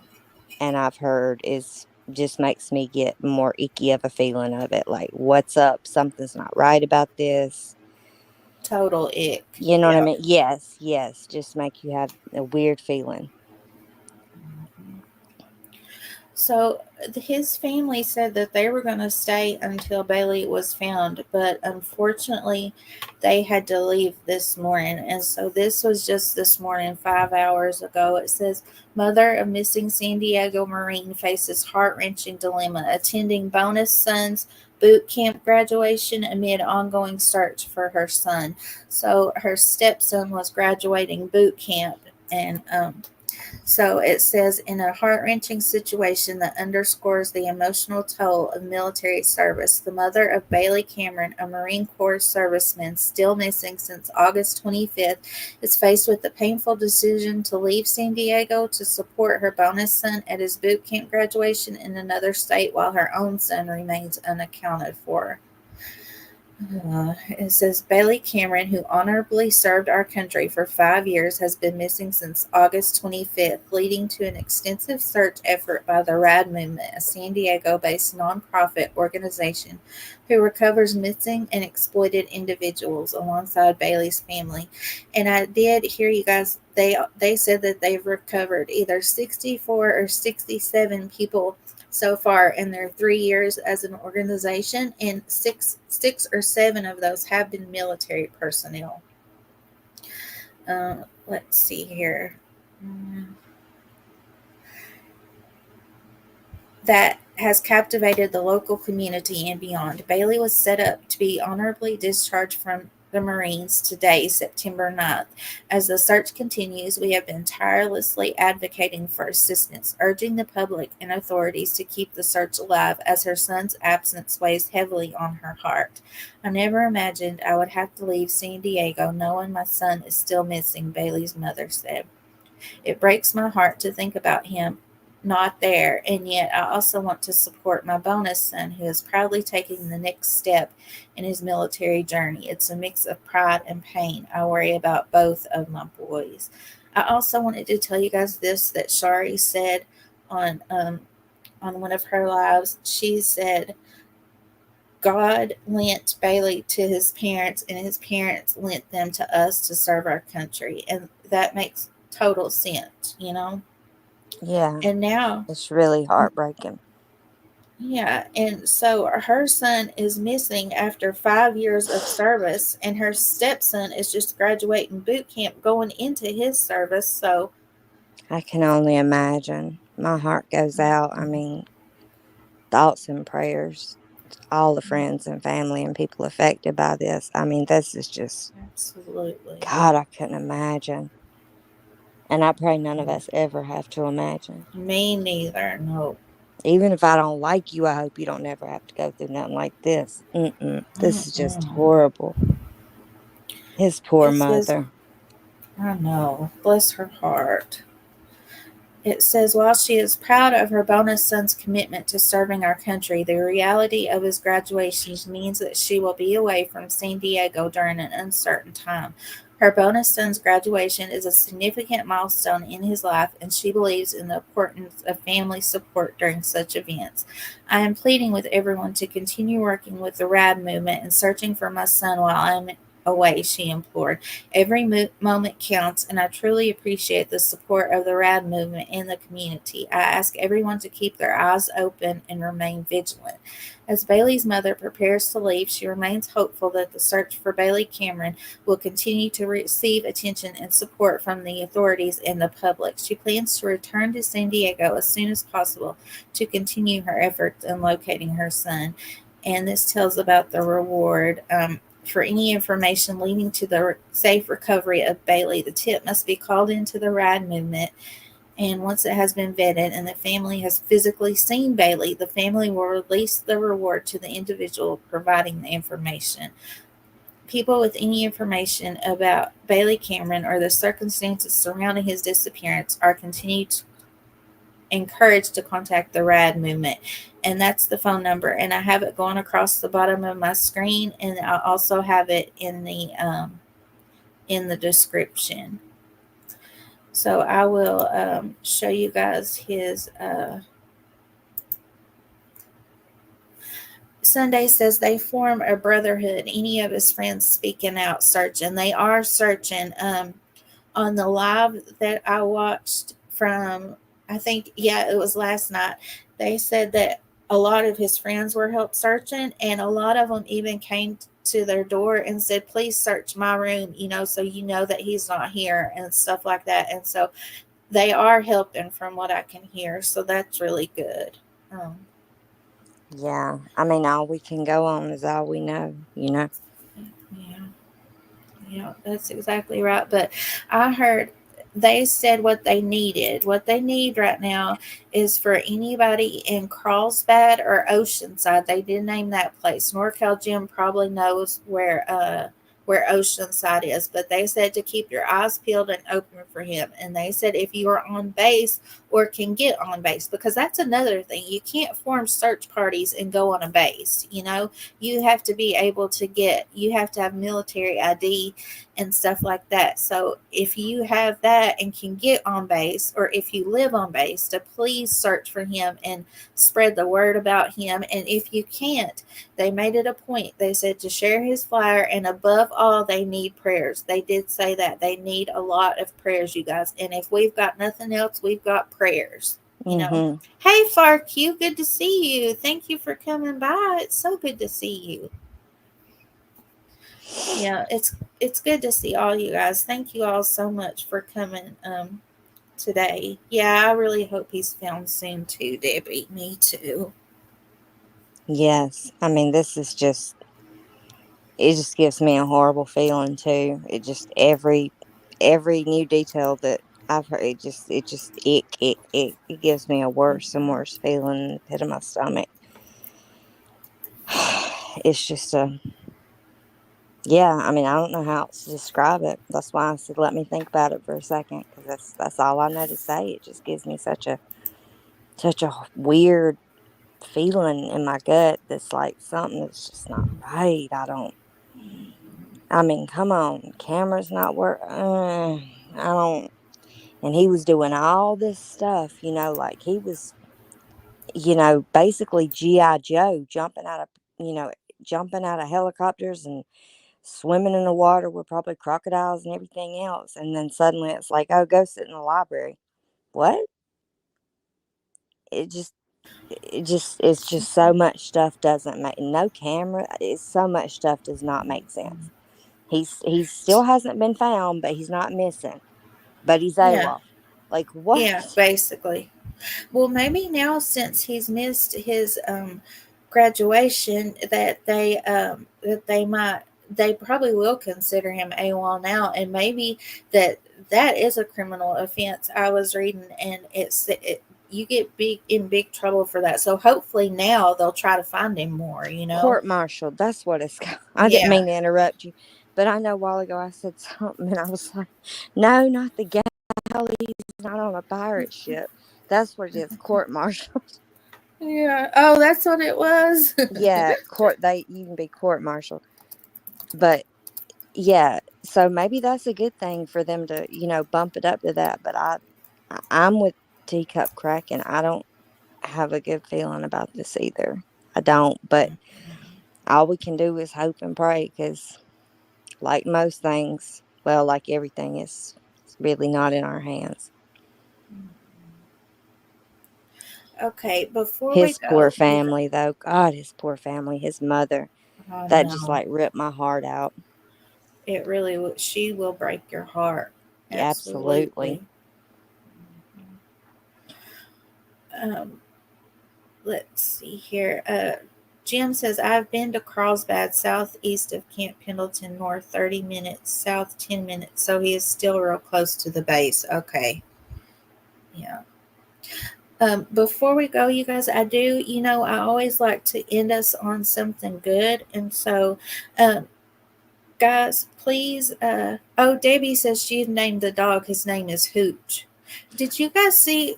and I've heard, is just makes me get more icky of a feeling of it. Like, what's up? Something's not right about this. Total ick. You know what I Yeah. mean? Yes, yes. Just make you have a weird feeling. So his family said that they were going to stay until Bailey was found, but unfortunately, they had to leave this morning. And so this was just this morning, 5 hours ago. It says, mother of missing San Diego Marine faces heart-wrenching dilemma, attending bonus son's boot camp graduation amid ongoing search for her son. So her stepson was graduating boot camp, and so it says, in a heart wrenching situation that underscores the emotional toll of military service, the mother of Bailey Cameron, a Marine Corps serviceman still missing since August 25th, is faced with the painful decision to leave San Diego to support her bonus son at his boot camp graduation in another state while her own son remains unaccounted for. It says Bailey Cameron, who honorably served our country for 5 years, has been missing since August 25th, leading to an extensive search effort by the RAD Movement, a San Diego-based nonprofit organization who recovers missing and exploited individuals alongside Bailey's family. And I did hear you guys, they said that they've recovered either 64 or 67 people so far in their 3 years as an organization, and six or seven of those have been military personnel. Let's see here. That has captivated the local community and beyond. Bailey was set up to be honorably discharged from the Marines today, September 9th. As the search continues, we have been tirelessly advocating for assistance, urging the public and authorities to keep the search alive as her son's absence weighs heavily on her heart. I never imagined I would have to leave San Diego knowing my son is still missing, Bailey's mother said. It breaks my heart to think about him not there, and yet I also want to support my bonus son who is proudly taking the next step in his military journey. It's a mix of pride and pain. I worry about both of my boys. I also wanted to tell you guys this, that Shari said on one of her lives. She said God lent Bailey to his parents, and his parents lent them to us to serve our country, and that makes total sense. Yeah. And now It's really heartbreaking. Yeah, and so her son is missing after 5 years of service, and her stepson is just graduating boot camp going into his service. So, I can only imagine. My heart goes out. I mean, thoughts and prayers to all the friends and family and people affected by this. I mean, this is just, absolutely. God, I couldn't imagine. And I pray none of us ever have to imagine. Me neither. No. Even if I don't like you, I hope you don't ever have to go through nothing like this. Mm-mm. This is just Mm-mm. horrible. His poor It says, mother. I know, bless her heart. It says, while she is proud of her bonus son's commitment to serving our country, the reality of his graduation means that she will be away from San Diego during an uncertain time. Her bonus son's graduation is a significant milestone in his life, and she believes in the importance of family support during such events. I am pleading with everyone to continue working with the RAD movement and searching for my son while I'm away, she implored. Every moment counts, and I truly appreciate the support of the RAD movement and the community. I ask everyone to keep their eyes open and remain vigilant. As Bailey's mother prepares to leave, she remains hopeful that the search for Bailey Cameron will continue to receive attention and support from the authorities and the public. She plans to return to San Diego as soon as possible to continue her efforts in locating her son. And this tells about the reward. For any information leading to the safe recovery of Bailey, the tip must be called into the RIDE movement. And once it has been vetted and the family has physically seen Bailey, the family will release the reward to the individual providing the information. People with any information about Bailey Cameron or the circumstances surrounding his disappearance are continued encouraged to contact the RAD movement. And that's the phone number. And I have it going across the bottom of my screen, and I also have it in the description. So I will show you guys his. Sunday says they form a brotherhood. Any of his friends speaking out, searching. They are searching. On the live that I watched from, I think, yeah, it was last night, they said that a lot of his friends were help searching, and a lot of them even came to their door and said, please search my room, so you know that he's not here and stuff like that. And so they are helping from what I can hear. So that's really good. Um, Yeah. I mean, all we can go on is all we know, you know? yeah. Yeah, that's exactly right. But I heard they said what they needed. What they need right now is for anybody in Carlsbad or Oceanside. They did name that place. NorCal Jim probably knows where Oceanside is, but they said to keep your eyes peeled and open for him. And they said if you are on base or can get on base, because that's another thing. You can't form search parties and go on a base, you have to be able to you have to have military ID and stuff like that. So if you have that and can get on base, or if you live on base, to please search for him and spread the word about him. And if you can't, they made it a point. They said to share his flyer, and above all, they need prayers. They did say that they need a lot of prayers, you guys. And if we've got nothing else, we've got prayers. Mm-hmm. Hey, Farq, good to see you. Thank you for coming by. It's so good to see you. Yeah, it's good to see all you guys. Thank you all so much for coming today. Yeah, I really hope he's found soon too, Debbie. Me too. Yes. I mean, this is just, it just gives me a horrible feeling too. It just, every new detail that I've heard, it gives me a worse and worse feeling in the pit of my stomach. It's just a, yeah, I mean, I don't know how else to describe it. That's why I said let me think about it for a second, because that's all I know to say. It just gives me such a weird feeling in my gut that's like something that's just not right. I mean, come on, camera's not work. I don't. And he was doing all this stuff, like he was, basically GI Joe, jumping out of helicopters and swimming in the water with probably crocodiles and everything else. And then suddenly it's like, oh, go sit in the library. What? It just, it's just so much stuff doesn't make no camera. It's so much stuff does not make sense. He's still hasn't been found, but he's not missing. But he's Yeah. AWOL. Like what? Yeah, basically. Well, maybe now since he's missed his graduation, they probably will consider him AWOL now, and maybe that is a criminal offense. I was reading, and you get in big trouble for that. So hopefully now they'll try to find him more. Court martial. That's what it's called. I didn't Yeah. mean to interrupt you, but I know a while ago I said something, and I was like, "No, not the galley. He's not on a pirate ship. That's what it is. Court martial." Yeah. Oh, that's what it was. Yeah, court. You can be court martial, but yeah. So maybe that's a good thing for them to bump it up to that. But I'm with Teacup Cracking. I don't have a good feeling about this either. I don't. But all we can do is hope and pray, because like most things, well, like everything, it's really not in our hands. Okay, before we His poor go, family, though. God, his poor family. His mother. oh That just no, like ripped my heart out. it really will. She will break your heart. Yeah, absolutely. Absolutely. Let's see here. Jim says, I've been to Carlsbad, southeast of Camp Pendleton, north 30 minutes, south 10 minutes. So he is still real close to the base. Okay. Yeah. Before we go, you guys, I always like to end us on something good. And so, guys, please, Debbie says she named the dog. His name is Hooch. Did you guys see?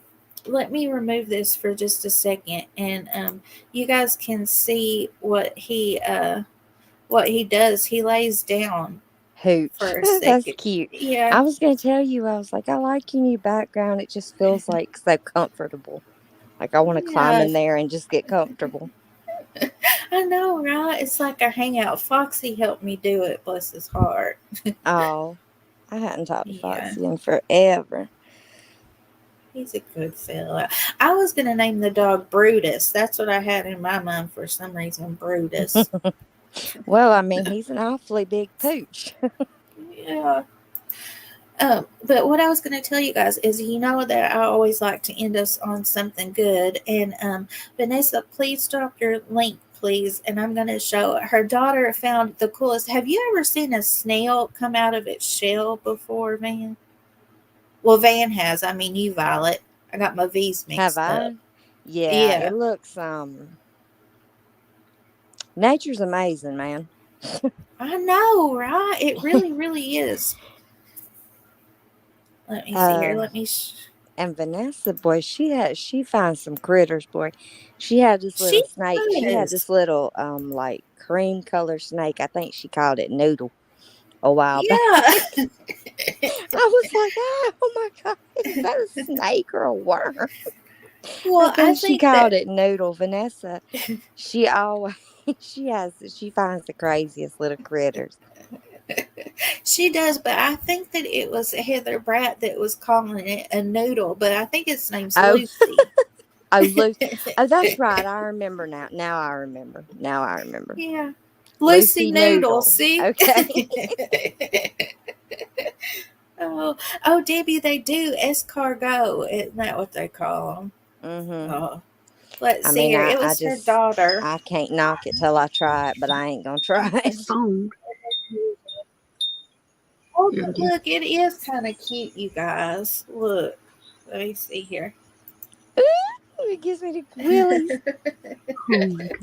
Let me remove this for just a second, and you guys can see what he does. He lays down Hooch. for a That's second. cute. Yeah, I was going to tell you, I was like, I like your new background. It just feels like so comfortable. Like I want to climb yeah, in there and just get comfortable. I know, right? It's like a hangout. Foxy helped me do it. Bless his heart. Oh, I hadn't talked to Yeah. Foxy in forever. He's a good fella. I was going to name the dog Brutus. That's what I had in my mind for some reason, Brutus. Well, I mean, he's an awfully big pooch. Yeah. But what I was going to tell you guys is, that I always like to end us on something good. And Vanessa, please drop your link, please. And I'm going to show her daughter found the coolest. Have you ever seen a snail come out of its shell before, Van? Well, Van has. I mean, you, Violet. I got my V's Have mixed up. I? Yeah, Yeah. it looks nature's amazing, man. I know, right? It really, really is. Let me see here. Let me. And Vanessa, boy, she finds some critters, boy. She had this She little snake. She had does. this little like cream color snake. I think she called it Noodle a while back. Yeah. I was like, oh my God, is that a snake or a worm? Well, I think she called it Noodle. Vanessa, she always she finds the craziest little critters. She does, but I think that it was Heather Bratt that was calling it a noodle, but I think its name's Lucy. Lucy. Oh, that's right. I remember now. Now I remember. Yeah. Lucy Noodle. See? Okay. Oh, Debbie, they do escargot. Isn't that what they call them? Mm-hmm. Oh. Let's see here. It was her daughter. I can't knock it till I try it, but I ain't gonna try it. Oh, look, it is kind of cute, you guys. Look. Let me see here. Ooh, it gives me the willies.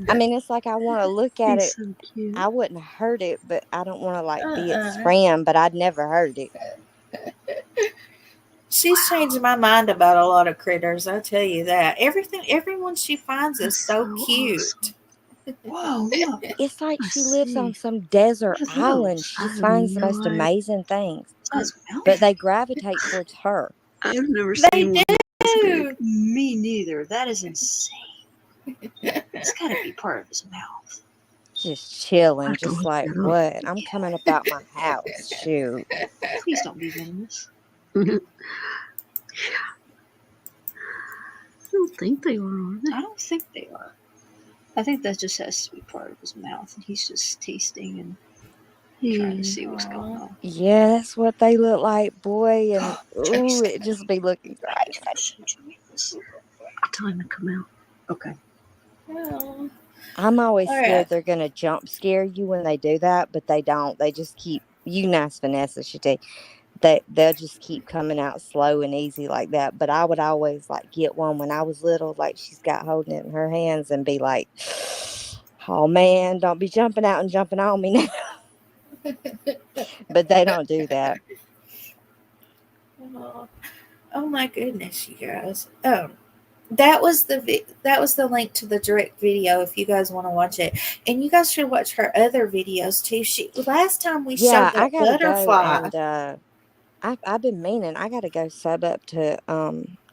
I mean, it's like I want to look at it. So cute. I wouldn't hurt it, but I don't want to be its friend, but I'd never hurt it. She's changed my mind about a lot of critters. I tell you that. Everyone she finds is so cute. Awesome. Whoa, look. It's like she lives on some desert island. She just finds the most amazing things. But they gravitate towards her. I've never seen one. Do. Me neither. That is insane. It's got to be part of his mouth. Just chilling, just like, what? I'm coming about my house. Shoot. Please don't be venomous. don't think they are they? I don't think they are. I think that just has to be part of his mouth, and he's just tasting and trying to see what's going on. Yeah, that's what they look like, boy. And ooh, it just be looking crazy. Tell him to come out. Okay. Oh. I'm always All scared right. they're gonna jump scare you when they do that, but they don't. They just keep, you can ask Vanessa, she tell you, they'll just keep coming out slow and easy like that. But I would always like get one when I was little, like she's got holding it in her hands and be like, "Oh man, don't be jumping out and jumping on me now." But they don't do that. Oh my goodness, you guys. That was the link to the direct video if you guys want to watch it, and you guys should watch her other videos too. She last time we Yeah, showed I that gotta go butterfly. and I've been meaning I gotta go sub up to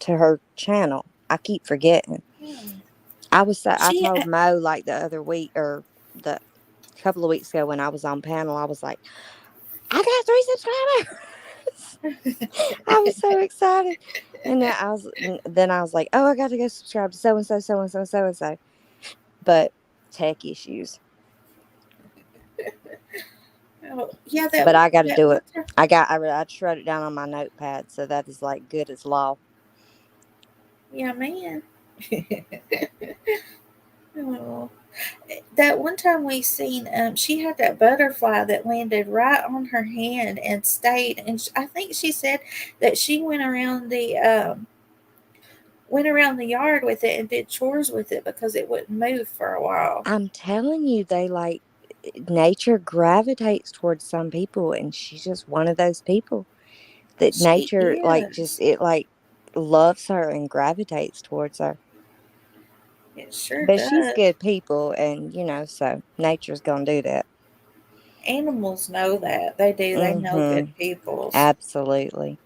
her channel. I keep forgetting. I She told Mo like the other week or the couple of weeks ago when I was on panel, I was like, I got 3 subscribers. I was so excited. And then I was like, oh, I got to go subscribe to so and so, so and so, so and so. But tech issues. oh, yeah, But I got to that do one it. time. I just wrote it down on my notepad, so that is like good as law. Yeah, man. Oh. That one time we seen she had that butterfly that landed right on her hand and stayed, and I think she said that she went around the yard with it and did chores with it because it wouldn't move for a while. I'm telling you, they like nature gravitates towards some people, and she's just one of those people that She nature like is. like loves her and gravitates towards her. It sure But she's does. good people, and so nature's gonna do that. Animals know that. They do. They know good Mm-hmm. peoples. Absolutely.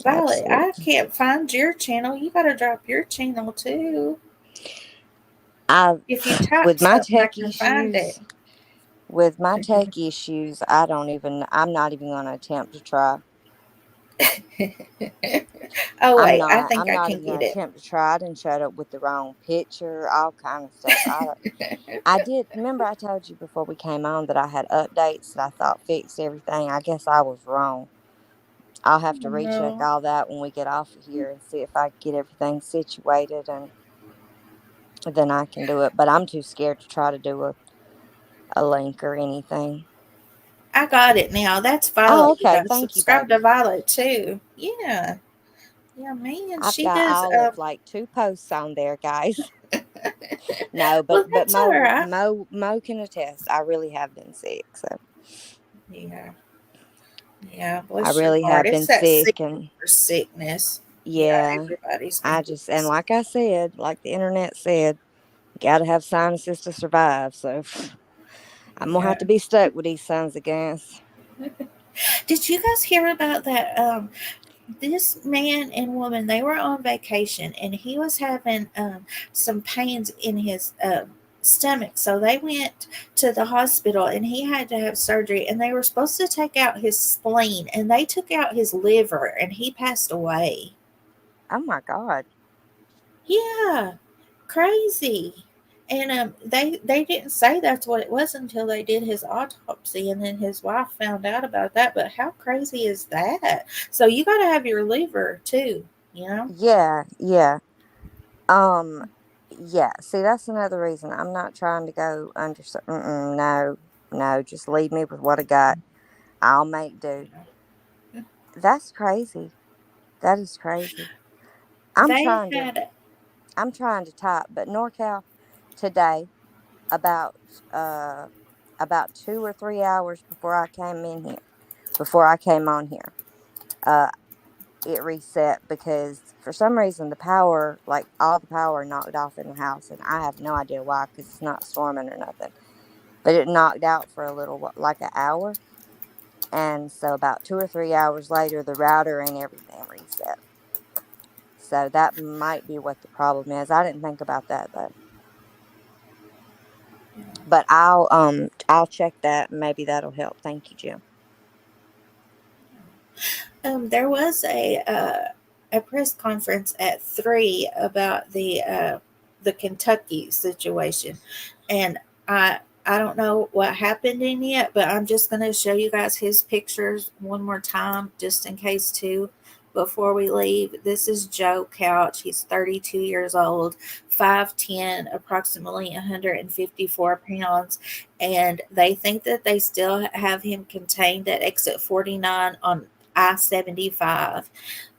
Violet, I Absolutely. can't find your channel. You gotta drop your channel too. I If you type with my something, I tech can find it. issues, I'm not even gonna attempt to try. Oh I'm wait, I not. think I'm I not can even gonna get it. attempt to try it and showed up with the wrong picture, all kind of stuff. I did remember I told you before we came on that I had updates that I thought fixed everything. I guess I was wrong. I'll have to recheck No, all that when we get off of here and see if I get everything situated and then I can do it. But I'm too scared to try to do a link or anything. I got it now. That's Oh, Violet. You okay. gotta Thank you, subscribe to baby. Violet too. Yeah, yeah, man. I've She got does. all of like 2 posts on there, guys. No, Well, but that's all right. Mo can attest. I really have been sick, so Yeah, yeah. I Bless your really heart. have It's been that sick, sickness and for sickness. Yeah, yeah, everybody's I gonna get just and this. like I said, like the internet said, got to have sinuses to survive. So I'm gonna have Yeah. to be stuck with these sons of guns. Did you guys hear about that? This man and woman, they were on vacation, and he was having some pains in his stomach, so they went to the hospital, and he had to have surgery, and they were supposed to take out his spleen, and they took out his liver, and he passed away. Oh my God. Yeah, crazy. And they didn't say that's what it was until they did his autopsy, and then his wife found out about that. But how crazy is that? So you got to have your liver too, you know. Yeah, yeah. Um, yeah. See, that's another reason I'm not trying to go under. No, no. Just leave me with what I got. I'll make do. That's crazy. That is crazy. I'm They trying to. had I'm trying to type, but NorCal today about uh about 2 or 3 hours before I came in here, before I came on here, uh, it reset because for some reason the power, like all the power, knocked off in the house, and I have no idea why because it's not storming or nothing. But it knocked out for a little, like an hour, and so about 2 or 3 hours later, the router and everything reset. So that might be what the problem is. I didn't think about that though. But I'll check that. Maybe that'll help. Thank you, Jim. there was a press conference at 3 about the Kentucky situation, and I don't know what happened in it, but I'm just going to show you guys his pictures one more time, just in case too, before we leave. This is Joe Couch. He's 32 years old, 5'10", approximately 154 pounds, and they think that they still have him contained at exit 49 on I-75,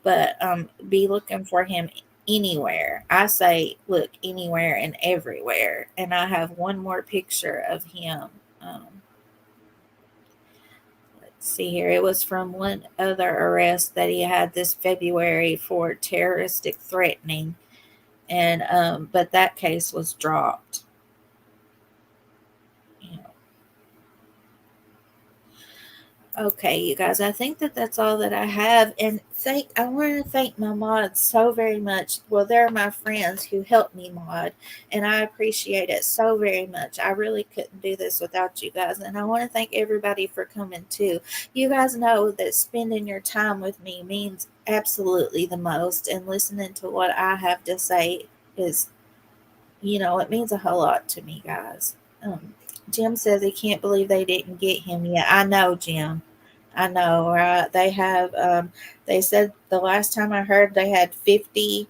but be looking for him anywhere. I say look anywhere and everywhere. And I have one more picture of him. Let's see here. It was from one other arrest that he had this February for terroristic threatening, and but that case was dropped. Okay, you guys, I think that that's all that I have. And I want to thank my mods so very much. Well, they're my friends who helped me mod, and I appreciate it so very much. I really couldn't do this without you guys. And I want to thank everybody for coming too. You guys know that spending your time with me means absolutely the most, and listening to what I have to say is, it means a whole lot to me, guys. Jim says he can't believe they didn't get him yet. I know, Jim. I know. They have. They said the last time I heard they had 50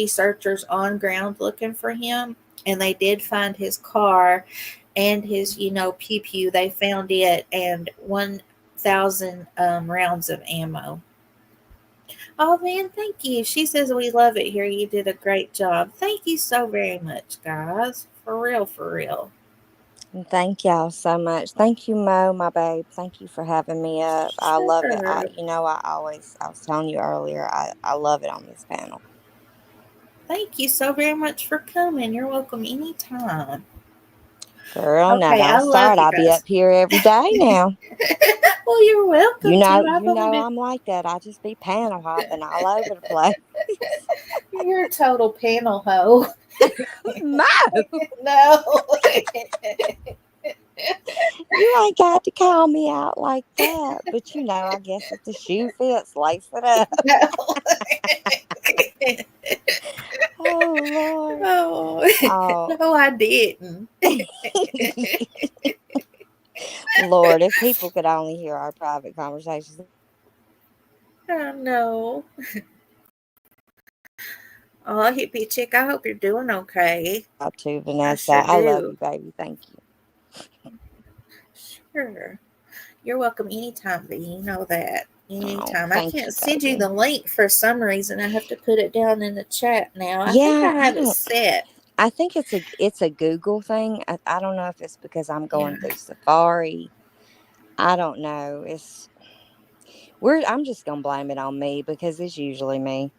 searchers on ground looking for him, and they did find his car and his, pew pew. They found it and 1,000 rounds of ammo. Oh man, thank you. She says we love it here. You did a great job. Thank you so very much, guys. For real, for real. And thank y'all so much. Thank you, Mo, my babe. Thank you for having me up. I love it. I was telling you earlier, I love it on this panel. Thank you so very much for coming. You're welcome anytime. Girl, now don't start. I'll be up here every day now. Well, you're welcome. You know I'm like that. I just be panel hopping all over the place. You're a total panel hoe. No. No. You ain't got to call me out like that. But I guess if the shoe fits, lace it up. Oh, Lord. Oh. No, I didn't. Lord, if people could only hear our private conversations. Oh, no. Oh, hippie chick, I hope you're doing okay. To Vanessa, I love you, baby. Thank you. Sure. You're welcome anytime, B. You know that. Anytime. I can't send you the link for some reason. I have to put it down in the chat now. I think I have it set. I think it's a Google thing. I don't know if it's because I'm going through Safari. I don't know. I'm just gonna blame it on me because it's usually me.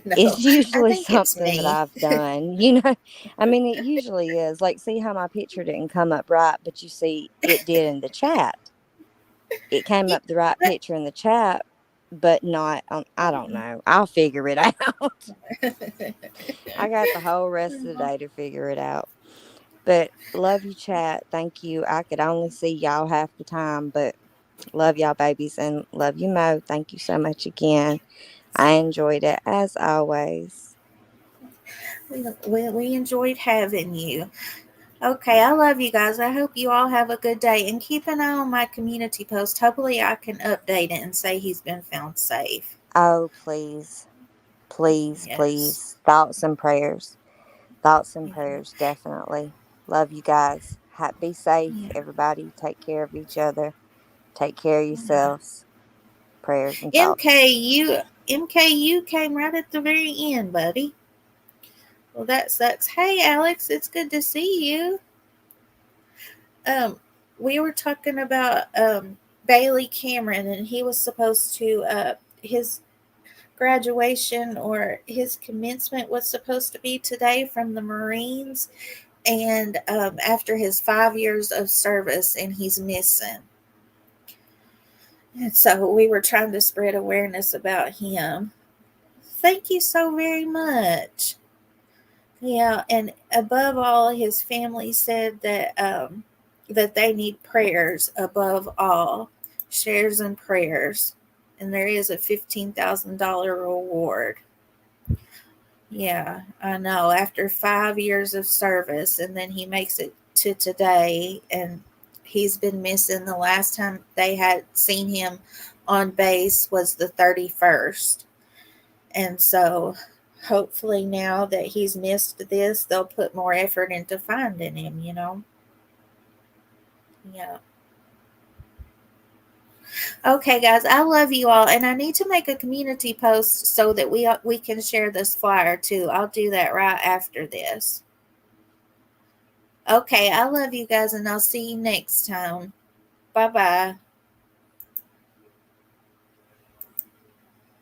No, it's usually something that I've done. I mean, it usually is. Like, see how my picture didn't come up right, but you see it did in the chat. It came up the right picture in the chat, but not I don't know. I'll figure it out. I got the whole rest of the day to figure it out. But love you, chat. Thank you. I could only see y'all half the time, but love y'all, babies, and love you, Mo. Thank you so much again. I enjoyed it as always. We enjoyed having you. Okay, I love you guys. I hope you all have a good day, and keep an eye on my community post. Hopefully I can update it and say he's been found safe. Oh, please. Please, please. Thoughts and prayers. Thoughts and prayers, definitely. Love you guys. Be safe, everybody. Take care of each other. Take care of yourselves. Prayers and thoughts. MKU came right at the very end, buddy. Well, that sucks. Hey, Alex, it's good to see you. We were talking about Bailey Cameron, and he was supposed to his graduation or his commencement was supposed to be today from the Marines, and after his 5 years of service, and he's missing. And so we were trying to spread awareness about him. Thank you so very much. Yeah, and above all, his family said that that they need prayers above all, shares and prayers. and there is a $15,000 reward. Yeah, I know. After 5 years of service, and then he makes it to today, and he's been missing. The last time they had seen him on base was the 31st. And so hopefully now that he's missed this, they'll put more effort into finding him, you know? Yeah. Okay, guys, I love you all, and I need to make a community post so that we can share this flyer too. I'll do that right after this. Okay, I love you guys, and I'll see you next time. Bye-bye.